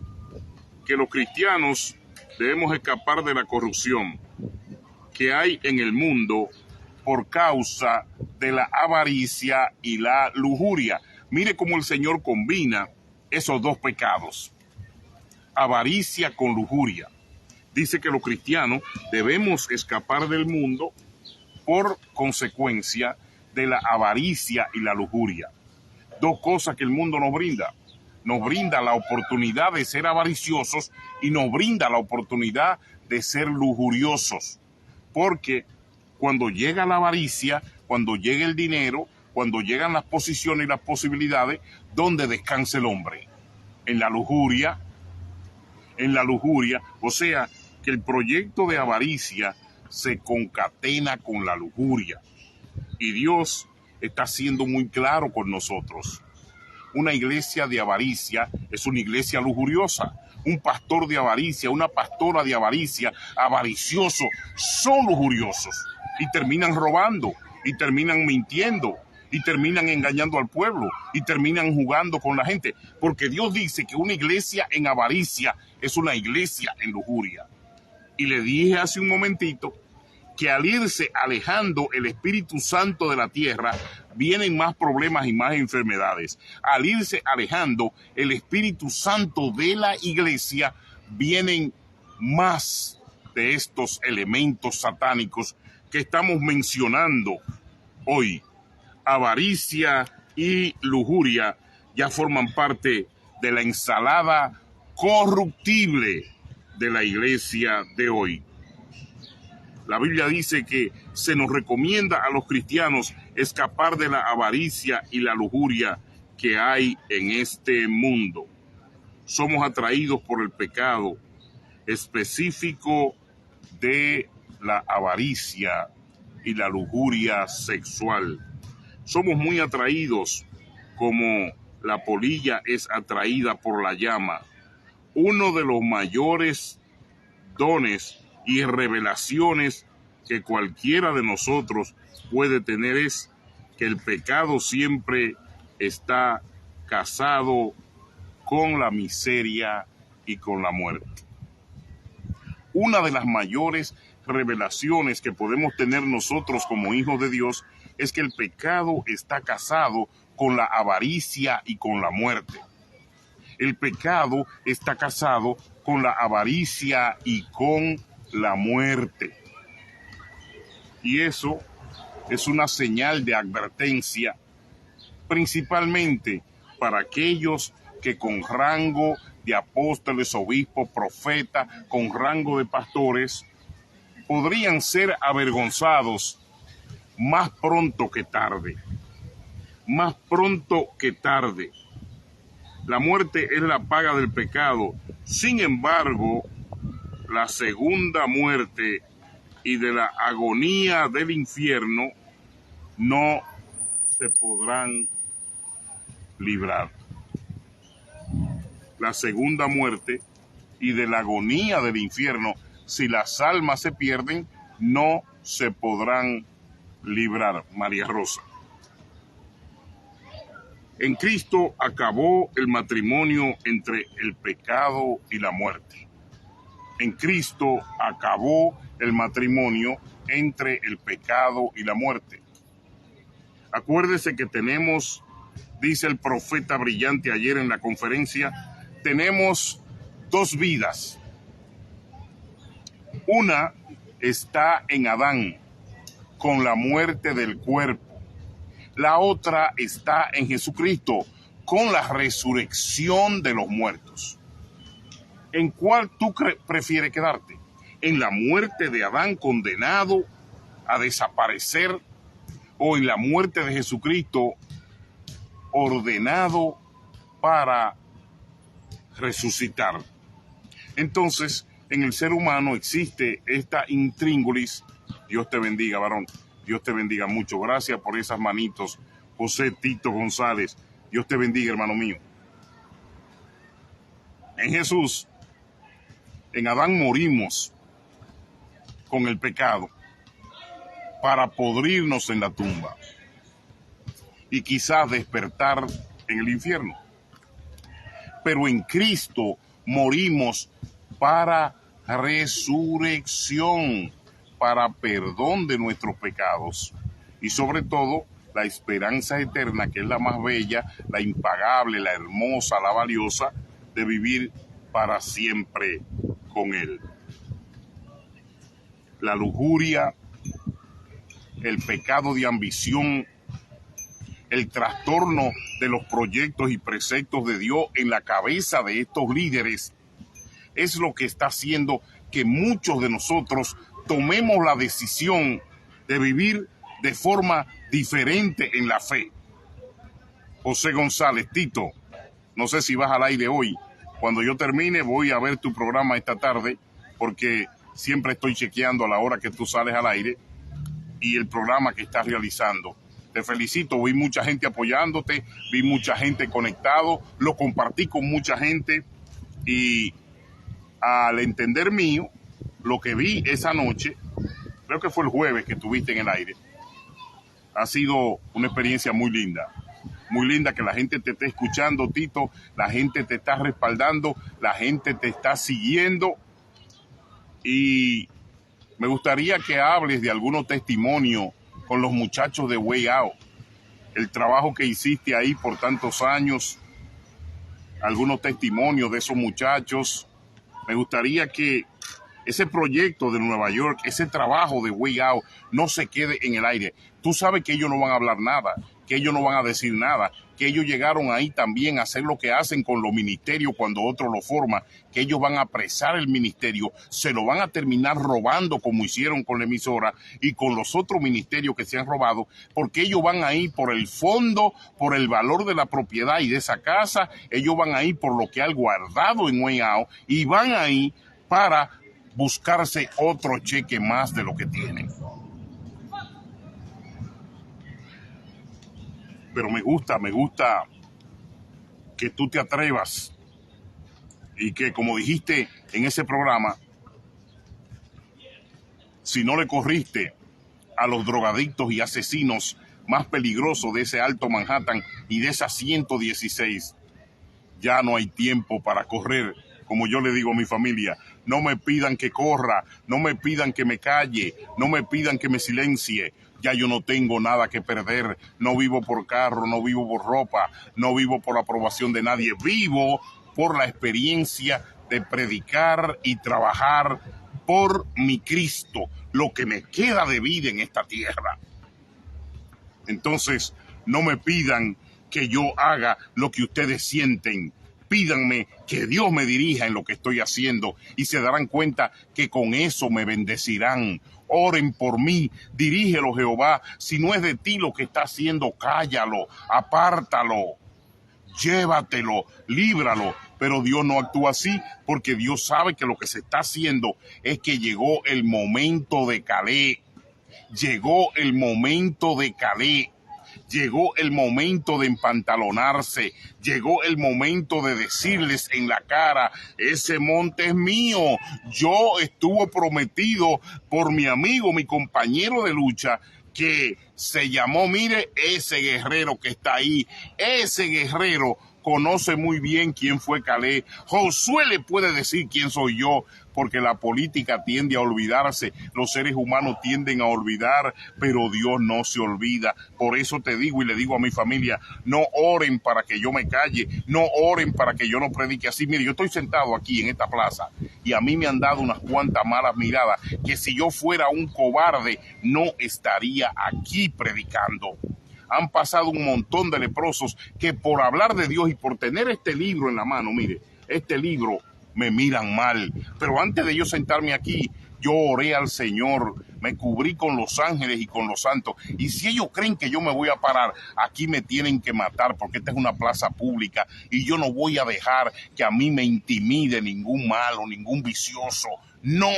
que los cristianos debemos escapar de la corrupción que hay en el mundo por causa de la avaricia y la lujuria. Mire cómo el Señor combina esos dos pecados, avaricia con lujuria. Dice que los cristianos debemos escapar del mundo por consecuencia de la avaricia y la lujuria. Dos cosas que el mundo nos brinda. Nos brinda la oportunidad de ser avariciosos y nos brinda la oportunidad de ser lujuriosos. Porque cuando llega la avaricia, cuando llega el dinero, cuando llegan las posiciones y las posibilidades, ¿dónde descansa el hombre? En la lujuria. En la lujuria. O sea, que el proyecto de avaricia se concatena con la lujuria. Y Dios está siendo muy claro con nosotros. Una iglesia de avaricia es una iglesia lujuriosa. Un pastor de avaricia, una pastora de avaricia, avaricioso, son lujuriosos. Y terminan robando, y terminan mintiendo, y terminan engañando al pueblo, y terminan jugando con la gente. Porque Dios dice que una iglesia en avaricia es una iglesia en lujuria. Y le dije hace un momentito que al irse alejando el Espíritu Santo de la tierra, vienen más problemas y más enfermedades. Al irse alejando el Espíritu Santo de la iglesia, vienen más de estos elementos satánicos que estamos mencionando hoy. Avaricia y lujuria ya forman parte de la ensalada corruptible de la iglesia de hoy. La Biblia dice que se nos recomienda a los cristianos escapar de la avaricia y la lujuria que hay en este mundo. Somos atraídos por el pecado específico de la avaricia y la lujuria sexual. Somos muy atraídos como la polilla es atraída por la llama. Uno de los mayores dones y revelaciones que cualquiera de nosotros puede tener es que el pecado siempre está casado con la miseria y con la muerte. Una de las mayores revelaciones que podemos tener nosotros como hijos de Dios es que el pecado está casado con la avaricia y con la muerte. El pecado está casado con la avaricia y con la muerte. Y eso es una señal de advertencia, principalmente para aquellos que con rango de apóstoles, obispos, profetas, con rango de pastores, podrían ser avergonzados más pronto que tarde. Más pronto que tarde. La muerte es la paga del pecado. Sin embargo, la segunda muerte y de la agonía del infierno no se podrán librar. La segunda muerte y de la agonía del infierno, si las almas se pierden, no se podrán librar. María Rosa. En Cristo acabó el matrimonio entre el pecado y la muerte. En Cristo acabó el matrimonio entre el pecado y la muerte. Acuérdese que tenemos, dice el profeta brillante ayer en la conferencia, tenemos dos vidas. Una está en Adán, con la muerte del cuerpo. La otra está en Jesucristo, con la resurrección de los muertos. ¿En cuál tú prefieres quedarte? ¿En la muerte de Adán condenado a desaparecer o en la muerte de Jesucristo ordenado para resucitar? Entonces, en el ser humano existe esta intríngulis. Dios te bendiga, varón. Dios te bendiga mucho. Gracias por esas manitos, José Tito González. Dios te bendiga, hermano mío. En Jesús, en Adán morimos con el pecado para podrirnos en la tumba y quizás despertar en el infierno. Pero en Cristo morimos para resurrección, para perdón de nuestros pecados y sobre todo la esperanza eterna, que es la más bella, la impagable, la hermosa, la valiosa, de vivir para siempre con Él. La lujuria, el pecado de ambición, el trastorno de los proyectos y preceptos de Dios en la cabeza de estos líderes es lo que está haciendo que muchos de nosotros tomemos la decisión de vivir de forma diferente en la fe. José González, Tito, no sé si vas al aire hoy. Cuando yo termine voy a ver tu programa esta tarde, porque siempre estoy chequeando a la hora que tú sales al aire y el programa que estás realizando. Te felicito, vi mucha gente apoyándote, vi mucha gente conectado, lo compartí con mucha gente y al entender mío, lo que vi esa noche, creo que fue el jueves que estuviste en el aire, ha sido una experiencia muy linda que la gente te esté escuchando, Tito, la gente te está respaldando, la gente te está siguiendo y me gustaría que hables de algunos testimonios con los muchachos de Way Out, el trabajo que hiciste ahí por tantos años, algunos testimonios de esos muchachos. Me gustaría que ese proyecto de Nueva York, ese trabajo de Way Out, no se quede en el aire. Tú sabes que ellos no van a hablar nada, que ellos no van a decir nada, que ellos llegaron ahí también a hacer lo que hacen con los ministerios cuando otro lo forma, que ellos van a apresar el ministerio, se lo van a terminar robando como hicieron con la emisora y con los otros ministerios que se han robado, porque ellos van ahí por el fondo, por el valor de la propiedad y de esa casa, ellos van ahí por lo que han guardado en Way Out y van ahí para buscarse otro cheque más de lo que tienen. Pero me gusta que tú te atrevas y que, como dijiste en ese programa, si no le corriste a los drogadictos y asesinos más peligrosos de ese Alto Manhattan y de esa 116, ya no hay tiempo para correr. Como yo le digo a mi familia, no me pidan que corra, no me pidan que me calle, no me pidan que me silencie. Ya yo no tengo nada que perder, no vivo por carro, no vivo por ropa, no vivo por la aprobación de nadie, vivo por la experiencia de predicar y trabajar por mi Cristo, lo que me queda de vida en esta tierra. Entonces, no me pidan que yo haga lo que ustedes sienten. Pídanme que Dios me dirija en lo que estoy haciendo y se darán cuenta que con eso me bendecirán. Oren por mí, dirígelo Jehová. Si no es de ti lo que está haciendo, cállalo, apártalo, llévatelo, líbralo. Pero Dios no actúa así porque Dios sabe que lo que se está haciendo es que llegó el momento de Caleb. Llegó el momento de Caleb. Llegó el momento de empantalonarse, llegó el momento de decirles en la cara, ese monte es mío, yo estuve prometido por mi amigo, mi compañero de lucha, que se llamó, mire, ese guerrero que está ahí, ese guerrero conoce muy bien quién fue Caleb. Josué le puede decir quién soy yo, porque la política tiende a olvidarse, los seres humanos tienden a olvidar, pero Dios no se olvida. Por eso te digo y le digo a mi familia, no oren para que yo me calle, no oren para que yo no predique así. Mire, yo estoy sentado aquí en esta plaza y a mí me han dado unas cuantas malas miradas, que si yo fuera un cobarde no estaría aquí predicando. Han pasado un montón de leprosos que por hablar de Dios y por tener este libro en la mano, mire, este libro, me miran mal. Pero antes de yo sentarme aquí, yo oré al Señor, me cubrí con los ángeles y con los santos. Y si ellos creen que yo me voy a parar, aquí me tienen que matar, porque esta es una plaza pública y yo no voy a dejar que a mí me intimide ningún malo, ningún vicioso. No.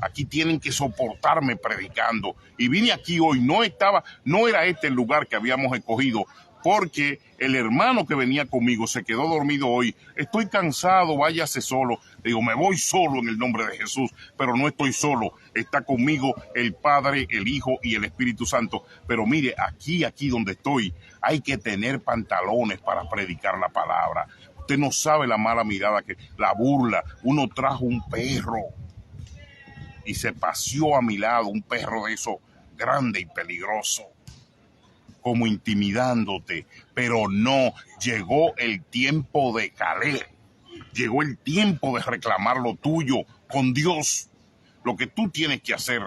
Aquí tienen que soportarme predicando. Y vine aquí hoy, no era este el lugar que habíamos escogido, porque el hermano que venía conmigo se quedó dormido hoy. Estoy cansado, váyase solo. Le digo, me voy solo en el nombre de Jesús, pero no estoy solo. Está conmigo el Padre, el Hijo y el Espíritu Santo. Pero mire, aquí donde estoy, hay que tener pantalones para predicar la palabra. Usted no sabe la mala mirada, la burla. Uno trajo un perro y se paseó a mi lado, un perro de eso grande y peligroso, como intimidándote. Pero no, llegó el tiempo de Caleb, llegó el tiempo de reclamar lo tuyo con Dios, lo que tú tienes que hacer.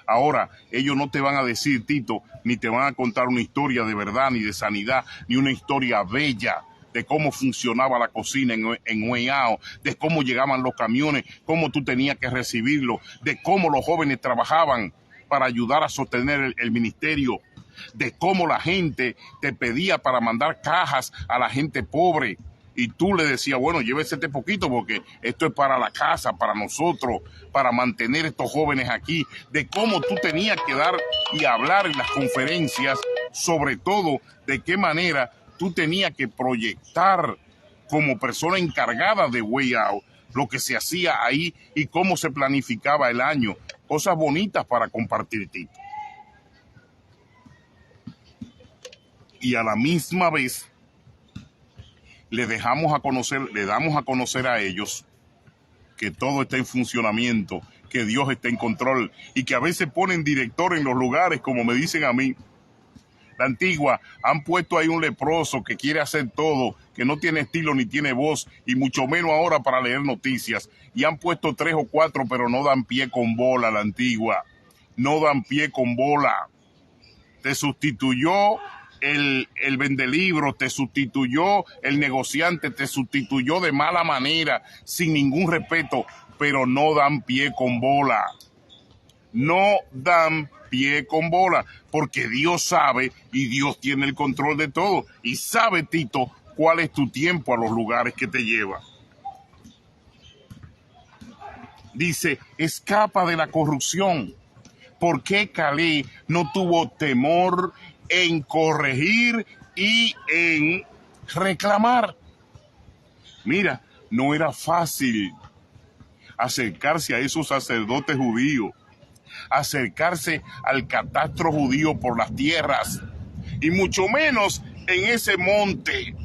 Ahora, ellos no te van a decir, Tito, ni te van a contar una historia de verdad, ni de sanidad, ni una historia bella de cómo funcionaba la cocina en Way Out, de cómo llegaban los camiones, cómo tú tenías que recibirlos, de cómo los jóvenes trabajaban para ayudar a sostener el ministerio, de cómo la gente te pedía para mandar cajas a la gente pobre. Y tú le decías, bueno, llévese este poquito porque esto es para la casa, para nosotros, para mantener estos jóvenes aquí. De cómo tú tenías que dar y hablar en las conferencias, sobre todo de qué manera tú tenías que proyectar como persona encargada de Way Out lo que se hacía ahí y cómo se planificaba el año. Cosas bonitas para compartir, Tito. Y a la misma vez le damos a conocer a ellos que todo está en funcionamiento, que Dios está en control y que a veces ponen director en los lugares, como me dicen a mí, La Antigua, han puesto ahí un leproso que quiere hacer todo, que no tiene estilo ni tiene voz, y mucho menos ahora para leer noticias. Y han puesto 3 o 4, pero no dan pie con bola. La Antigua, no dan pie con bola. Te sustituyó el vendelibro, te sustituyó el negociante, te sustituyó de mala manera, sin ningún respeto, pero no dan pie con bola. No dan pie con bola, porque Dios sabe y Dios tiene el control de todo. Y sabe, Tito, cuál es tu tiempo a los lugares que te lleva. Dice, escapa de la corrupción. ¿Por qué Caleb no tuvo temor en corregir y en reclamar? Mira, no era fácil acercarse a esos sacerdotes judíos, acercarse al catastro judío por las tierras, y mucho menos en ese monte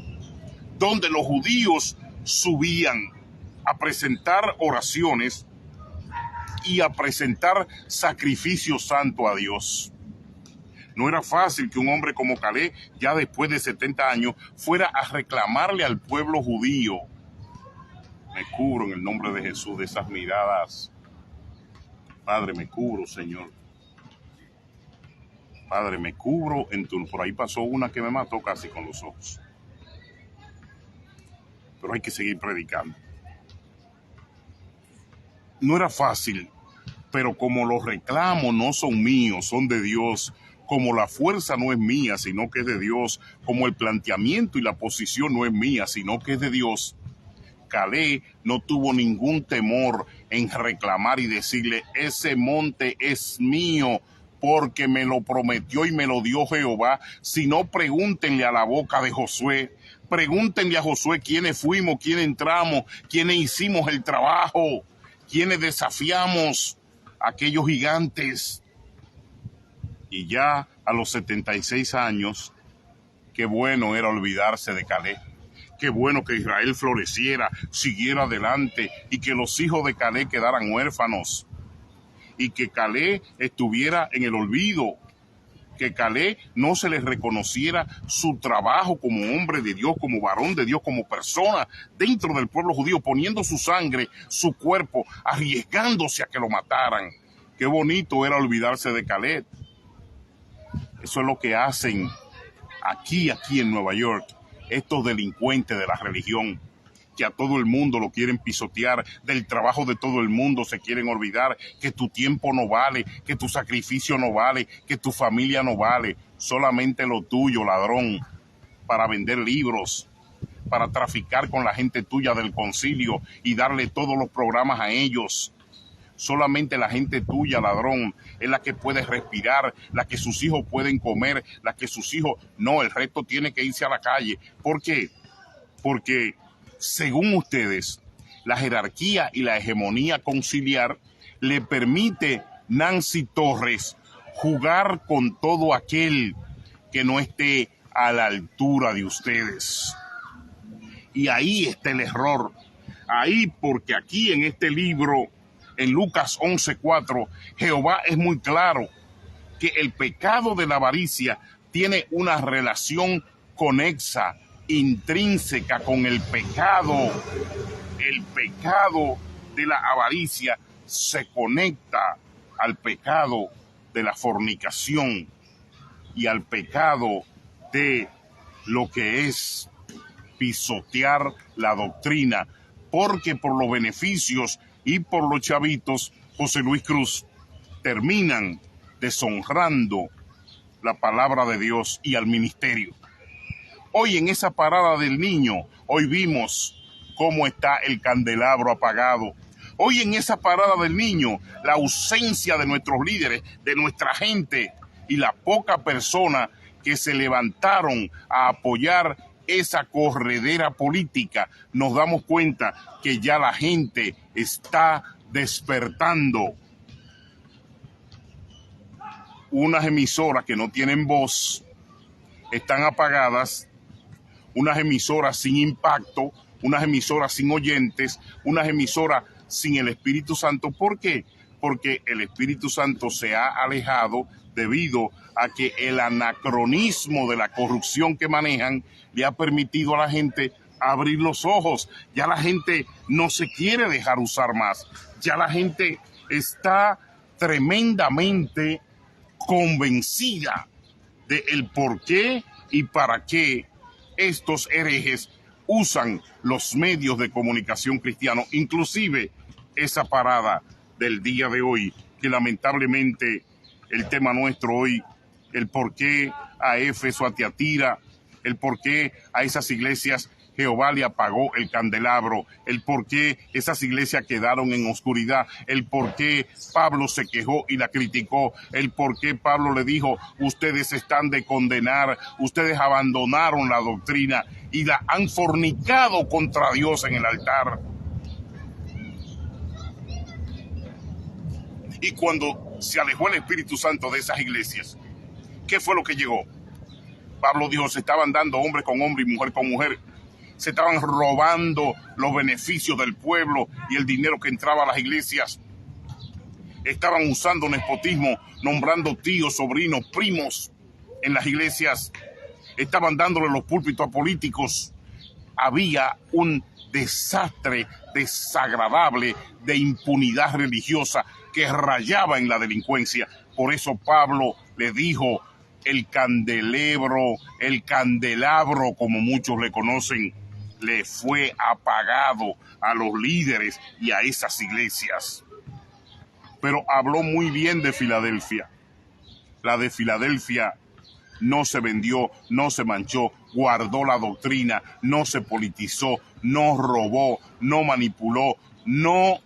donde los judíos subían a presentar oraciones y a presentar sacrificio santo a Dios. No era fácil que un hombre como Caleb, ya después de 70 años, fuera a reclamarle al pueblo judío. Me cubro en el nombre de Jesús de esas miradas. Padre, me cubro, Señor. Padre, me cubro en tu... Por ahí pasó una que me mató casi con los ojos. Pero hay que seguir predicando. No era fácil, pero como los reclamos no son míos, son de Dios, como la fuerza no es mía, sino que es de Dios, como el planteamiento y la posición no es mía, sino que es de Dios, Caleb no tuvo ningún temor en reclamar y decirle, ese monte es mío, porque me lo prometió y me lo dio Jehová. Si no, pregúntenle a la boca de Josué, pregúntenle a Josué quiénes fuimos, quiénes entramos, quiénes hicimos el trabajo, quiénes desafiamos a aquellos gigantes. Y ya a los 76 años, qué bueno era olvidarse de Caleb. Qué bueno que Israel floreciera, siguiera adelante y que los hijos de Caleb quedaran huérfanos. Y que Caleb estuviera en el olvido. Que Caleb no se les reconociera su trabajo como hombre de Dios, como varón de Dios, como persona dentro del pueblo judío, poniendo su sangre, su cuerpo, arriesgándose a que lo mataran. Qué bonito era olvidarse de Caleb. Eso es lo que hacen aquí en Nueva York, estos delincuentes de la religión, que a todo el mundo lo quieren pisotear, del trabajo de todo el mundo se quieren olvidar, que tu tiempo no vale, que tu sacrificio no vale, que tu familia no vale, solamente lo tuyo, ladrón, para vender libros, para traficar con la gente tuya del concilio y darle todos los programas a ellos. Solamente la gente tuya, ladrón, es la que puede respirar, la que sus hijos pueden comer, la que sus hijos... No, el resto tiene que irse a la calle. ¿Por qué? Porque, según ustedes, la jerarquía y la hegemonía conciliar le permite Nancy Torres jugar con todo aquel que no esté a la altura de ustedes. Y ahí está el error. Ahí, porque aquí en este libro, en Lucas 11:4, Jehová es muy claro que el pecado de la avaricia tiene una relación conexa, intrínseca con el pecado. El pecado de la avaricia se conecta al pecado de la fornicación y al pecado de lo que es pisotear la doctrina, porque por los beneficios y por los chavitos, José Luis Cruz, terminan deshonrando la palabra de Dios y al ministerio. Hoy en esa parada del niño, hoy vimos cómo está el candelabro apagado. Hoy en esa parada del niño, la ausencia de nuestros líderes, de nuestra gente y la poca persona que se levantaron a apoyar esa corredera política, nos damos cuenta que ya la gente está despertando. Unas emisoras que no tienen voz están apagadas, unas emisoras sin impacto, unas emisoras sin oyentes, unas emisoras sin el Espíritu Santo. ¿Por qué? porque el Espíritu Santo se ha alejado debido a que el anacronismo de la corrupción que manejan le ha permitido a la gente abrir los ojos. Ya la gente no se quiere dejar usar más. Ya la gente está tremendamente convencida de el por qué y para qué estos herejes usan los medios de comunicación cristianos, inclusive esa parada del día de hoy, que lamentablemente el tema nuestro hoy, el por qué a Éfeso, a Tiatira, el por qué a esas iglesias Jehová le apagó el candelabro, el por qué esas iglesias quedaron en oscuridad, el por qué Pablo se quejó y la criticó, el por qué Pablo le dijo, ustedes están de condenar, ustedes abandonaron la doctrina y la han fornicado contra Dios en el altar. Y cuando se alejó el Espíritu Santo de esas iglesias, ¿qué fue lo que llegó? Pablo dijo, se estaban dando hombre con hombre y mujer con mujer. Se estaban robando los beneficios del pueblo y el dinero que entraba a las iglesias. Estaban usando nepotismo, nombrando tíos, sobrinos, primos en las iglesias. Estaban dándole los púlpitos a políticos. Había un desastre desagradable de impunidad religiosa que rayaba en la delincuencia. Por eso Pablo le dijo, el candelabro, como muchos le conocen, le fue apagado a los líderes y a esas iglesias. Pero habló muy bien de Filadelfia. La de Filadelfia no se vendió, no se manchó, guardó la doctrina, no se politizó, no robó, no manipuló, no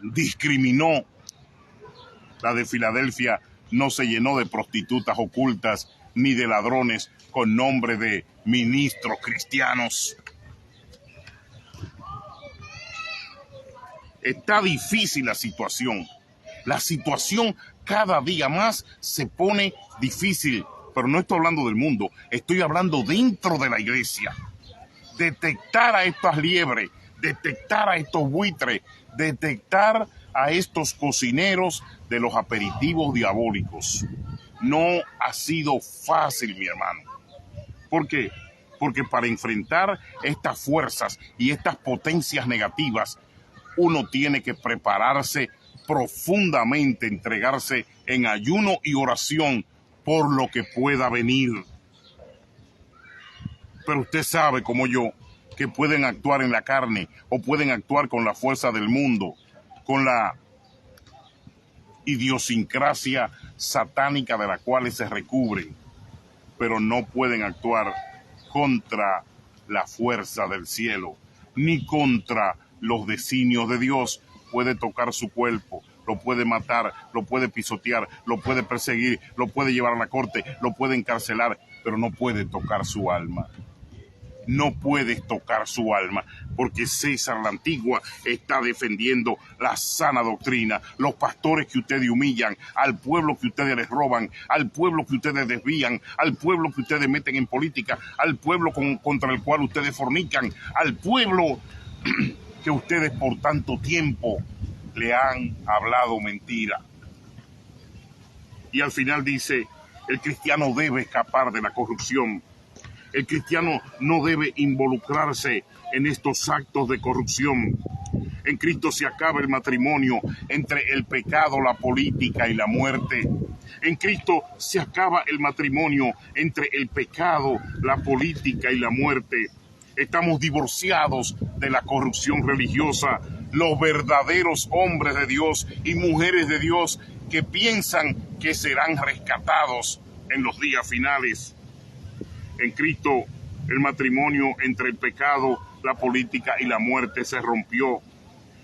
discriminó. La de Filadelfia no se llenó de prostitutas ocultas ni de ladrones con nombre de ministros cristianos. Está difícil la situación. La situación cada día más se pone difícil. Pero no estoy hablando del mundo, estoy hablando dentro de la iglesia. Detectar a estas liebres, detectar a estos buitres, detectar a estos cocineros de los aperitivos diabólicos. No ha sido fácil, mi hermano. ¿Por qué? Porque para enfrentar estas fuerzas y estas potencias negativas, uno tiene que prepararse profundamente, entregarse en ayuno y oración por lo que pueda venir. Pero usted sabe, como yo, que pueden actuar en la carne o pueden actuar con la fuerza del mundo, con la idiosincrasia satánica de la cual se recubren, pero no pueden actuar contra la fuerza del cielo, ni contra los designios de Dios. Puede tocar su cuerpo, lo puede matar, lo puede pisotear, lo puede perseguir, lo puede llevar a la corte, lo puede encarcelar, pero no puede tocar su alma. No puedes tocar su alma, porque César la Antigua está defendiendo la sana doctrina, los pastores que ustedes humillan, al pueblo que ustedes les roban, al pueblo que ustedes desvían, al pueblo que ustedes meten en política, al pueblo contra el cual ustedes fornican, al pueblo que ustedes por tanto tiempo le han hablado mentira. Y al final dice, el cristiano debe escapar de la corrupción. El cristiano no debe involucrarse en estos actos de corrupción. En Cristo se acaba el matrimonio entre el pecado, la política y la muerte. En Cristo se acaba el matrimonio entre el pecado, la política y la muerte. Estamos divorciados de la corrupción religiosa. Los verdaderos hombres de Dios y mujeres de Dios que piensan que serán rescatados en los días finales. En Cristo, el matrimonio entre el pecado, la política y la muerte se rompió.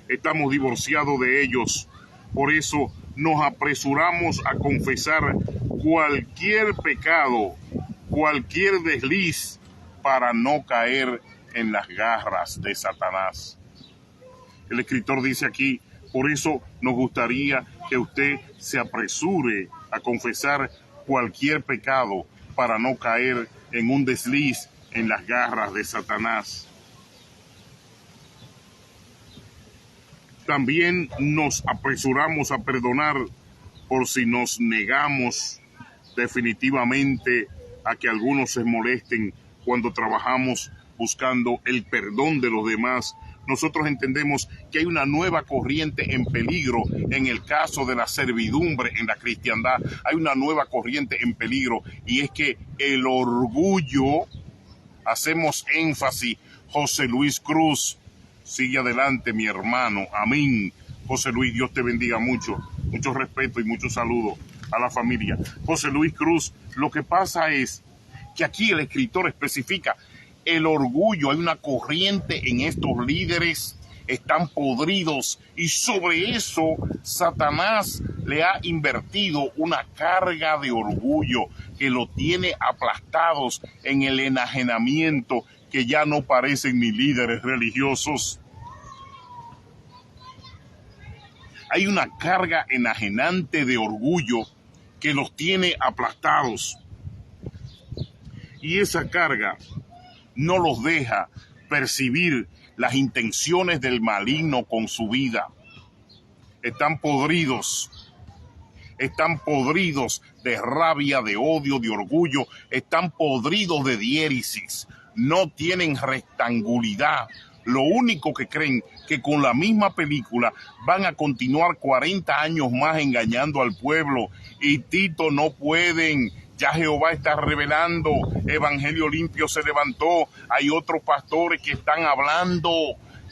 Estamos divorciados de ellos. Por eso nos apresuramos a confesar cualquier pecado, cualquier desliz, para no caer en las garras de Satanás. El escritor dice aquí, por eso nos gustaría que usted se apresure a confesar cualquier pecado para no caer en un desliz en las garras de Satanás. También nos apresuramos a perdonar por si nos negamos definitivamente a que algunos se molesten cuando trabajamos buscando el perdón de los demás. Nosotros entendemos que hay una nueva corriente en peligro en el caso de la servidumbre en la cristiandad. Hay una nueva corriente en peligro y es que el orgullo, hacemos énfasis, José Luis Cruz, sigue adelante mi hermano, amén. José Luis, Dios te bendiga mucho, mucho respeto y mucho saludo a la familia. José Luis Cruz, lo que pasa es que aquí el escritor especifica el orgullo, hay una corriente en estos líderes, están podridos y sobre eso Satanás le ha invertido una carga de orgullo que lo tiene aplastados en el enajenamiento, que ya no parecen ni líderes religiosos. Hay una carga enajenante de orgullo que los tiene aplastados. Y esa carga no los deja percibir las intenciones del maligno con su vida. Están podridos de rabia, de odio, de orgullo, están podridos de diéresis, no tienen rectangularidad. Lo único que creen que con la misma película van a continuar 40 años más engañando al pueblo y Tito no pueden. Ya Jehová está revelando, Evangelio Limpio se levantó, hay otros pastores que están hablando,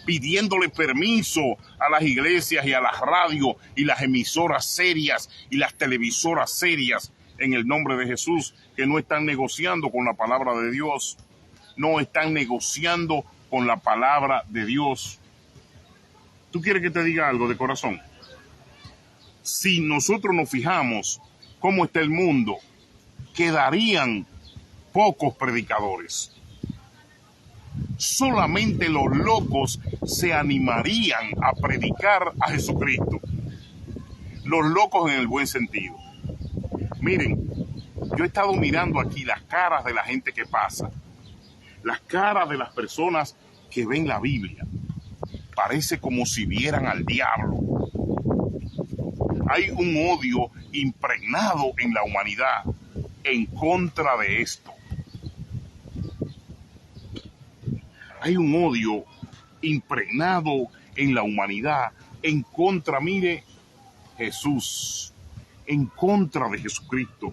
pidiéndole permiso a las iglesias y a las radios y las emisoras serias y las televisoras serias en el nombre de Jesús, que no están negociando con la palabra de Dios, no están negociando con la palabra de Dios. ¿Tú quieres que te diga algo de corazón? Si nosotros nos fijamos cómo está el mundo, quedarían pocos predicadores. Solamente los locos se animarían a predicar a Jesucristo. Los locos en el buen sentido. Miren, yo he estado mirando aquí las caras de la gente que pasa, las caras de las personas que ven la Biblia. Parece como si vieran al diablo. Hay un odio impregnado en la humanidad en contra de esto. Hay un odio impregnado en la humanidad en contra, mire, Jesús, en contra de Jesucristo.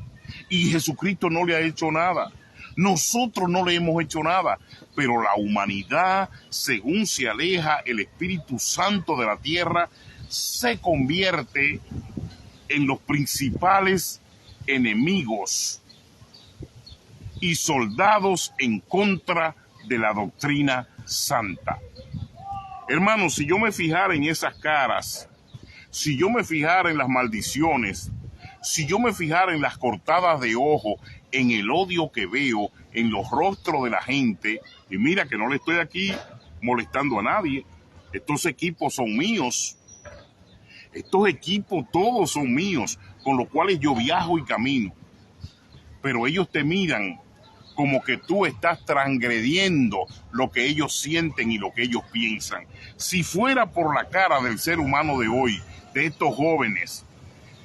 Y Jesucristo no le ha hecho nada. Nosotros no le hemos hecho nada, pero la humanidad, según se aleja el Espíritu Santo de la tierra, se convierte en los principales enemigos y soldados en contra de la doctrina santa. Hermanos, si yo me fijara en esas caras, si yo me fijara en las maldiciones, si yo me fijara en las cortadas de ojo, en el odio que veo en los rostros de la gente, y mira que no le estoy aquí molestando a nadie, estos equipos son míos, estos equipos todos son míos, con los cuales yo viajo y camino, pero ellos te miran como que tú estás transgrediendo lo que ellos sienten y lo que ellos piensan. Si fuera por la cara del ser humano de hoy, de estos jóvenes,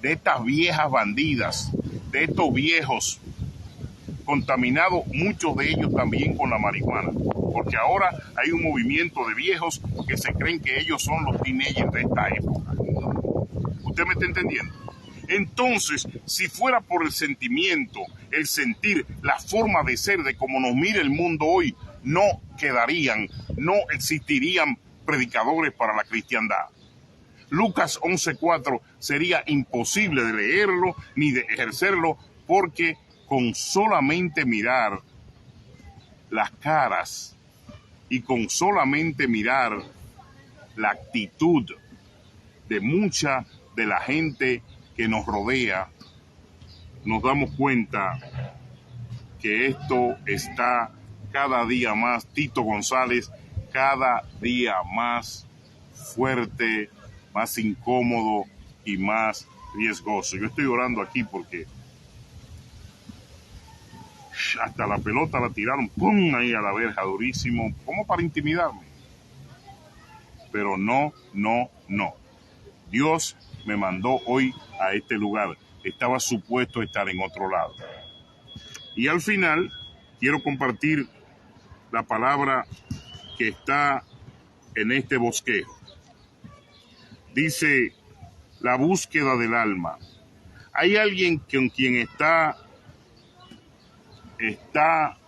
de estas viejas bandidas, de estos viejos contaminados, muchos de ellos también con la marihuana, porque ahora hay un movimiento de viejos que se creen que ellos son los teenagers de esta época. ¿Usted me está entendiendo? Entonces, si fuera por el sentimiento, el sentir, la forma de ser, de cómo nos mira el mundo hoy, no quedarían, no existirían predicadores para la cristiandad. Lucas 11:4 sería imposible de leerlo ni de ejercerlo, porque con solamente mirar las caras y con solamente mirar la actitud de mucha de la gente que nos rodea, nos damos cuenta que esto está cada día más, Tito González, cada día más fuerte, más incómodo y más riesgoso. Yo estoy orando aquí porque hasta la pelota la tiraron, ¡pum!, ahí a la verja, durísimo, como para intimidarme. Pero no, no, no. Dios me mandó hoy a este lugar. Estaba supuesto estar en otro lado. Y al final quiero compartir la palabra que está en este bosquejo. Dice, la búsqueda del alma. Hay alguien con quien está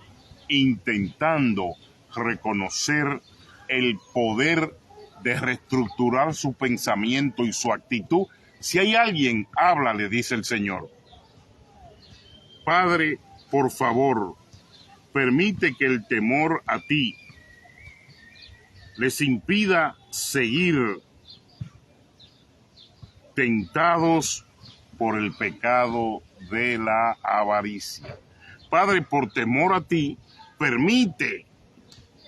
intentando reconocer el poder de reestructurar su pensamiento y su actitud. Si hay alguien, háblale, dice el Señor. Padre, por favor, permite que el temor a ti les impida seguir tentados por el pecado de la avaricia. Padre, por temor a ti, permite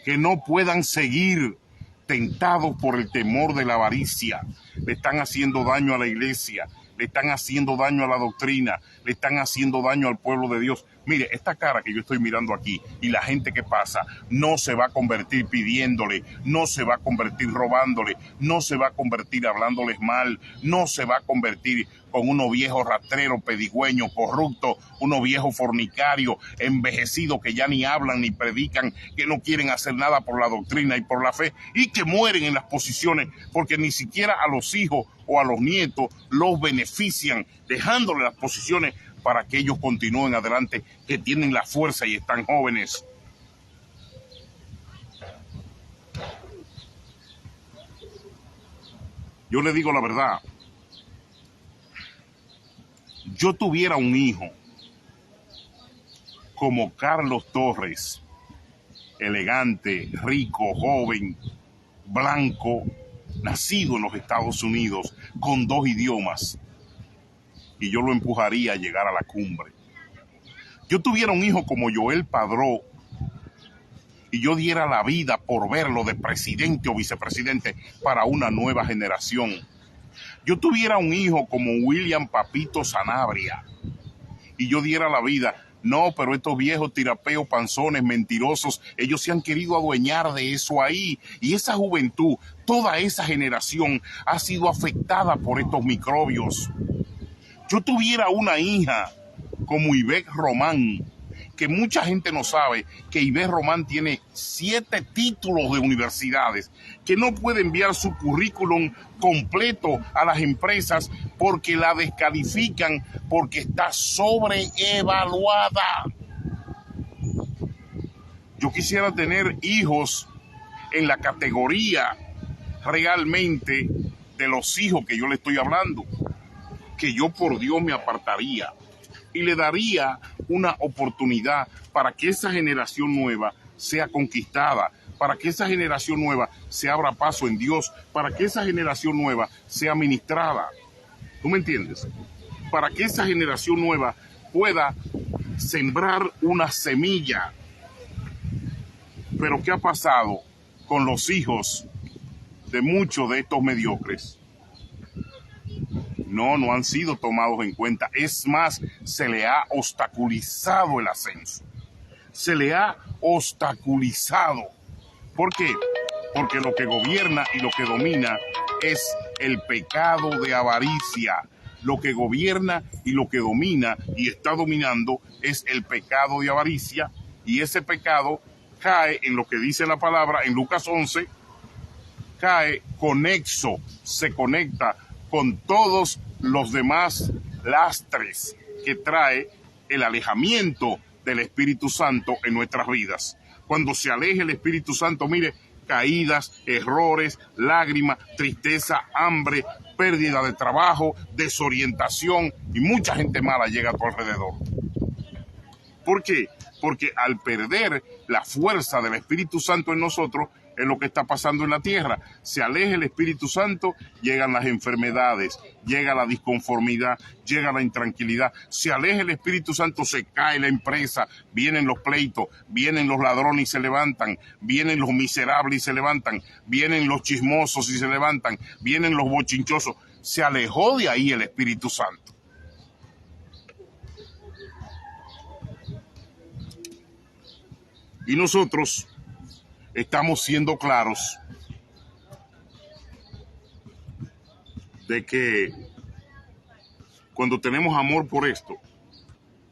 que no puedan seguir tentados por el temor de la avaricia. Le están haciendo daño a la iglesia, le están haciendo daño a la doctrina, le están haciendo daño al pueblo de Dios. Mire, esta cara que yo estoy mirando aquí y la gente que pasa no se va a convertir pidiéndole, no se va a convertir robándole, no se va a convertir hablándoles mal, no se va a convertir con unos viejos rastreros, pedigüeños, corruptos, unos viejos fornicarios, envejecidos que ya ni hablan ni predican, que no quieren hacer nada por la doctrina y por la fe y que mueren en las posiciones porque ni siquiera a los hijos o a los nietos los benefician dejándole las posiciones para que ellos continúen adelante, que tienen la fuerza y están jóvenes. Yo le digo la verdad. Yo tuviera un hijo como Carlos Torres, elegante, rico, joven, blanco, nacido en los Estados Unidos, con 2 idiomas, y yo lo empujaría a llegar a la cumbre. Yo tuviera un hijo como Joel Padró, y yo diera la vida por verlo de presidente o vicepresidente para una nueva generación. Yo tuviera un hijo como William Papito Sanabria, y yo diera la vida. No, pero estos viejos tirapeos, panzones, mentirosos, ellos se han querido adueñar de eso ahí. Y esa juventud, toda esa generación ha sido afectada por estos microbios. Yo tuviera una hija como Ivette Román, que mucha gente no sabe que Ivette Román tiene 7 títulos de universidades, que no puede enviar su currículum completo a las empresas porque la descalifican, porque está sobreevaluada. Yo quisiera tener hijos en la categoría realmente de los hijos que yo le estoy hablando, que yo por Dios me apartaría y le daría una oportunidad para que esa generación nueva sea conquistada, para que esa generación nueva se abra paso en Dios, para que esa generación nueva sea ministrada. ¿Tú me entiendes? Para que esa generación nueva pueda sembrar una semilla. Pero ¿qué ha pasado con los hijos de muchos de estos mediocres? No han sido tomados en cuenta. Es más, se le ha obstaculizado el ascenso. Se le ha obstaculizado. ¿Por qué? Porque lo que gobierna y lo que domina es el pecado de avaricia. Lo que gobierna y lo que domina y está dominando es el pecado de avaricia. Y ese pecado cae en lo que dice la palabra en Lucas 11, cae conexo, se conecta con todos los demás lastres que trae el alejamiento del Espíritu Santo en nuestras vidas. Cuando se aleje el Espíritu Santo, mire, caídas, errores, lágrimas, tristeza, hambre, pérdida de trabajo, desorientación y mucha gente mala llega a tu alrededor. ¿Por qué? Porque al perder la fuerza del Espíritu Santo en nosotros, es lo que está pasando en la tierra. Se aleja el Espíritu Santo, llegan las enfermedades, llega la disconformidad, llega la intranquilidad. Se aleja el Espíritu Santo, se cae la empresa, vienen los pleitos, vienen los ladrones y se levantan, vienen los miserables y se levantan, vienen los chismosos y se levantan, vienen los bochinchosos. Se alejó de ahí el Espíritu Santo. Y nosotros estamos siendo claros de que cuando tenemos amor por esto,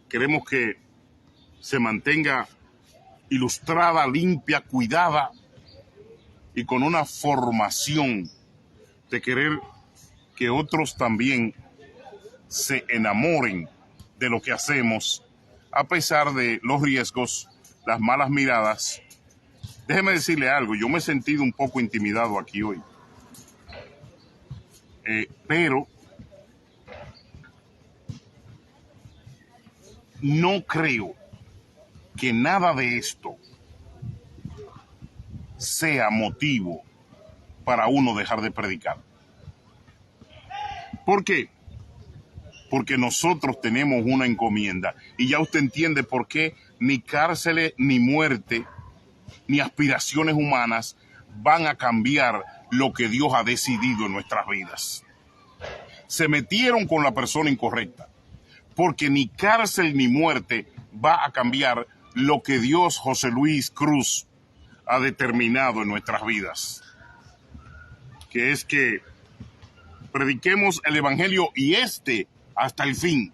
queremos que se mantenga ilustrada, limpia, cuidada y con una formación de querer que otros también se enamoren de lo que hacemos, a pesar de los riesgos, las malas miradas. Déjeme decirle algo, yo me he sentido un poco intimidado aquí hoy, pero no creo que nada de esto sea motivo para uno dejar de predicar. ¿Por qué? Porque nosotros tenemos una encomienda y ya usted entiende por qué ni cárceles, ni muerte, ni aspiraciones humanas van a cambiar lo que Dios ha decidido en nuestras vidas. Se metieron con la persona incorrecta, porque ni cárcel ni muerte va a cambiar lo que Dios, José Luis Cruz, ha determinado en nuestras vidas, que es que prediquemos el evangelio y hasta el fin,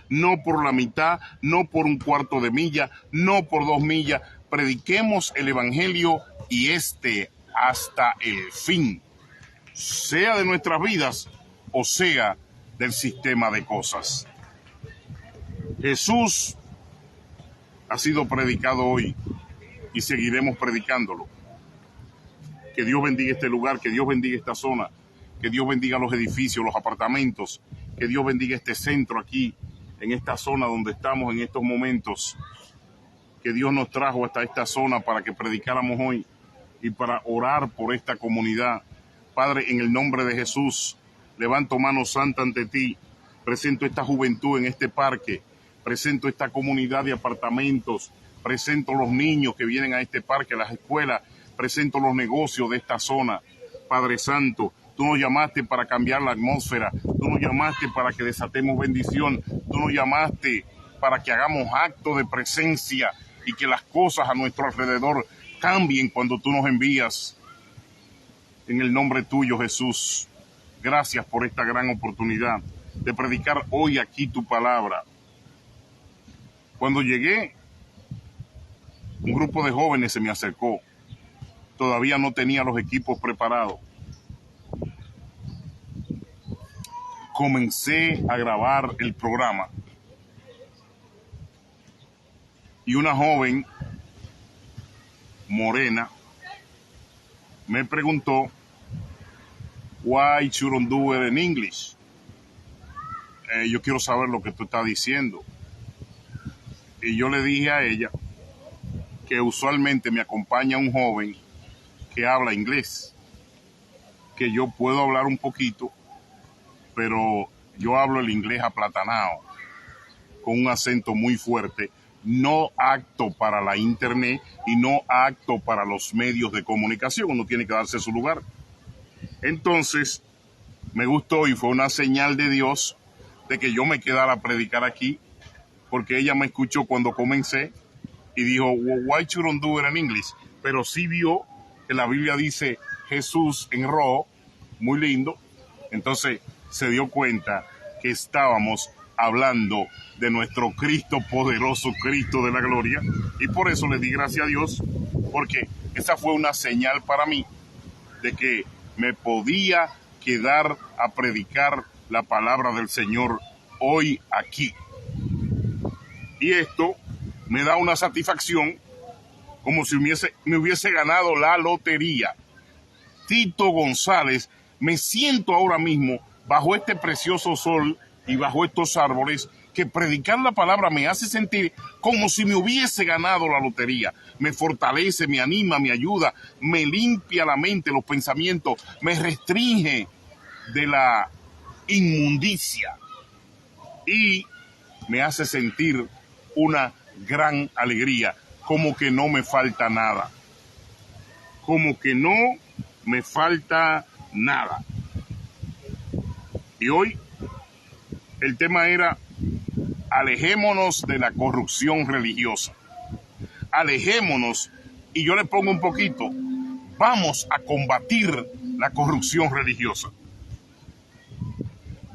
no por la mitad, no por un cuarto de milla, no por 2 millas, prediquemos el evangelio y hasta el fin, sea de nuestras vidas o sea del sistema de cosas. Jesús ha sido predicado hoy y seguiremos predicándolo. Que Dios bendiga este lugar, que Dios bendiga esta zona, que Dios bendiga los edificios, los apartamentos, que Dios bendiga este centro aquí, en esta zona donde estamos en estos momentos, que Dios nos trajo hasta esta zona para que predicáramos hoy y para orar por esta comunidad. Padre, en el nombre de Jesús, levanto mano santa ante ti, presento esta juventud en este parque, presento esta comunidad de apartamentos, presento los niños que vienen a este parque, las escuelas, presento los negocios de esta zona. Padre Santo, tú nos llamaste para cambiar la atmósfera, tú nos llamaste para que desatemos bendición, tú nos llamaste para que hagamos acto de presencia y que las cosas a nuestro alrededor cambien cuando tú nos envías. En el nombre tuyo, Jesús, gracias por esta gran oportunidad de predicar hoy aquí tu palabra. Cuando llegué, un grupo de jóvenes se me acercó. Todavía no tenía los equipos preparados. Comencé a grabar el programa y una joven morena me preguntó, why shouldn't do it in English? Yo quiero saber lo que tú estás diciendo. Y yo le dije a ella que usualmente me acompaña un joven que habla inglés, que yo puedo hablar un poquito, pero yo hablo el inglés aplatanado, con un acento muy fuerte, no apto para la internet y no apto para los medios de comunicación. Uno tiene que darse su lugar. Entonces, me gustó y fue una señal de Dios de que yo me quedara a predicar aquí, porque ella me escuchó cuando comencé y dijo, well, why shouldn't do it in English? Pero sí vio que la Biblia dice Jesús en rojo, muy lindo. Entonces se dio cuenta que estábamos hablando de nuestro Cristo poderoso, Cristo de la gloria, y por eso le di gracias a Dios, porque esa fue una señal para mí de que me podía quedar a predicar la palabra del Señor hoy aquí. Y esto me da una satisfacción como si me hubiese ganado la lotería. Tito González, me siento ahora mismo bajo este precioso sol y bajo estos árboles, que predicar la palabra me hace sentir como si me hubiese ganado la lotería. Me fortalece, me anima, me ayuda, me limpia la mente, los pensamientos, me restringe de la inmundicia y me hace sentir una gran alegría, como que no me falta nada, como que no me falta nada. Y hoy el tema era: alejémonos de la corrupción religiosa. Alejémonos, y yo le pongo un poquito, vamos a combatir la corrupción religiosa.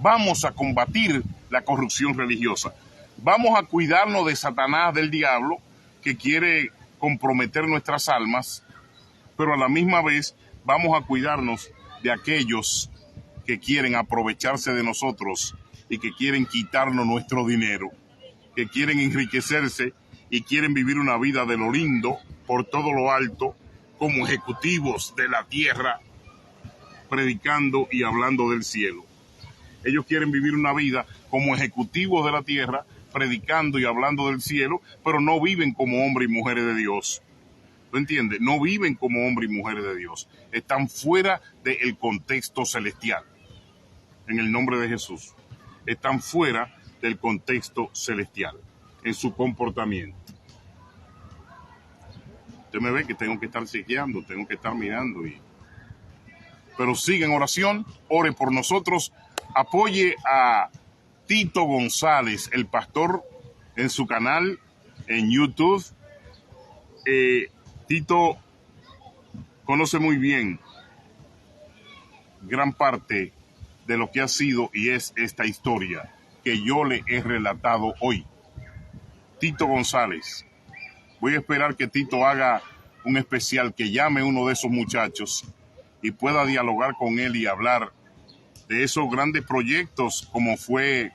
vamos a combatir la corrupción religiosa. Vamos a cuidarnos de Satanás, del diablo, que quiere comprometer nuestras almas, pero a la misma vez vamos a cuidarnos de aquellos que quieren aprovecharse de nosotros y que quieren quitarnos nuestro dinero, que quieren enriquecerse y quieren vivir una vida de lo lindo, por todo lo alto, como ejecutivos de la tierra, predicando y hablando del cielo. Ellos quieren vivir una vida como ejecutivos de la tierra, predicando y hablando del cielo, pero no viven como hombres y mujeres de Dios. ¿Tú entiendes? No viven como hombres y mujeres de Dios. Están fuera del contexto celestial. En el nombre de Jesús. Están fuera del contexto celestial en su comportamiento. Usted me ve que tengo que estar chequeando, tengo que estar mirando. Pero siga en oración, ore por nosotros, apoye a Tito González, el pastor, en su canal en YouTube. Tito conoce muy bien gran parte de lo que ha sido y es esta historia que yo le he relatado hoy. Tito González. Voy a esperar que Tito haga un especial, que llame a uno de esos muchachos y pueda dialogar con él y hablar de esos grandes proyectos como fue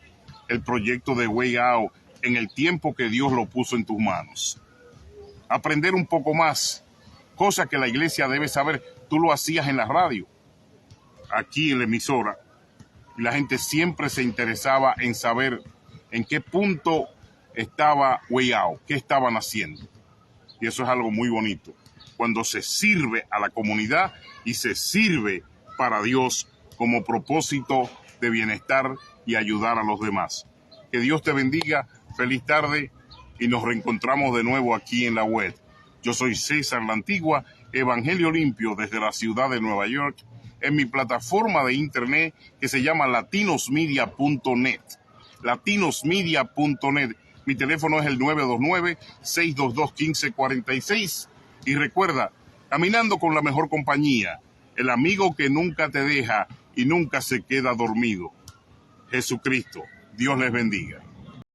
el proyecto de Way Out en el tiempo que Dios lo puso en tus manos. Aprender un poco más, cosas que la iglesia debe saber. Tú lo hacías en la radio, aquí en la emisora, y la gente siempre se interesaba en saber en qué punto estaba Way Out, qué estaban haciendo. Y eso es algo muy bonito, cuando se sirve a la comunidad y se sirve para Dios como propósito de bienestar y ayudar a los demás. Que Dios te bendiga, feliz tarde y nos reencontramos de nuevo aquí en la web. Yo soy César La Antigua, Evangelio Limpio desde la ciudad de Nueva York, en mi plataforma de internet que se llama latinosmedia.net. Latinosmedia.net. Mi teléfono es el 929-622-1546. Y recuerda, caminando con la mejor compañía, el amigo que nunca te deja y nunca se queda dormido. Jesucristo. Dios les bendiga.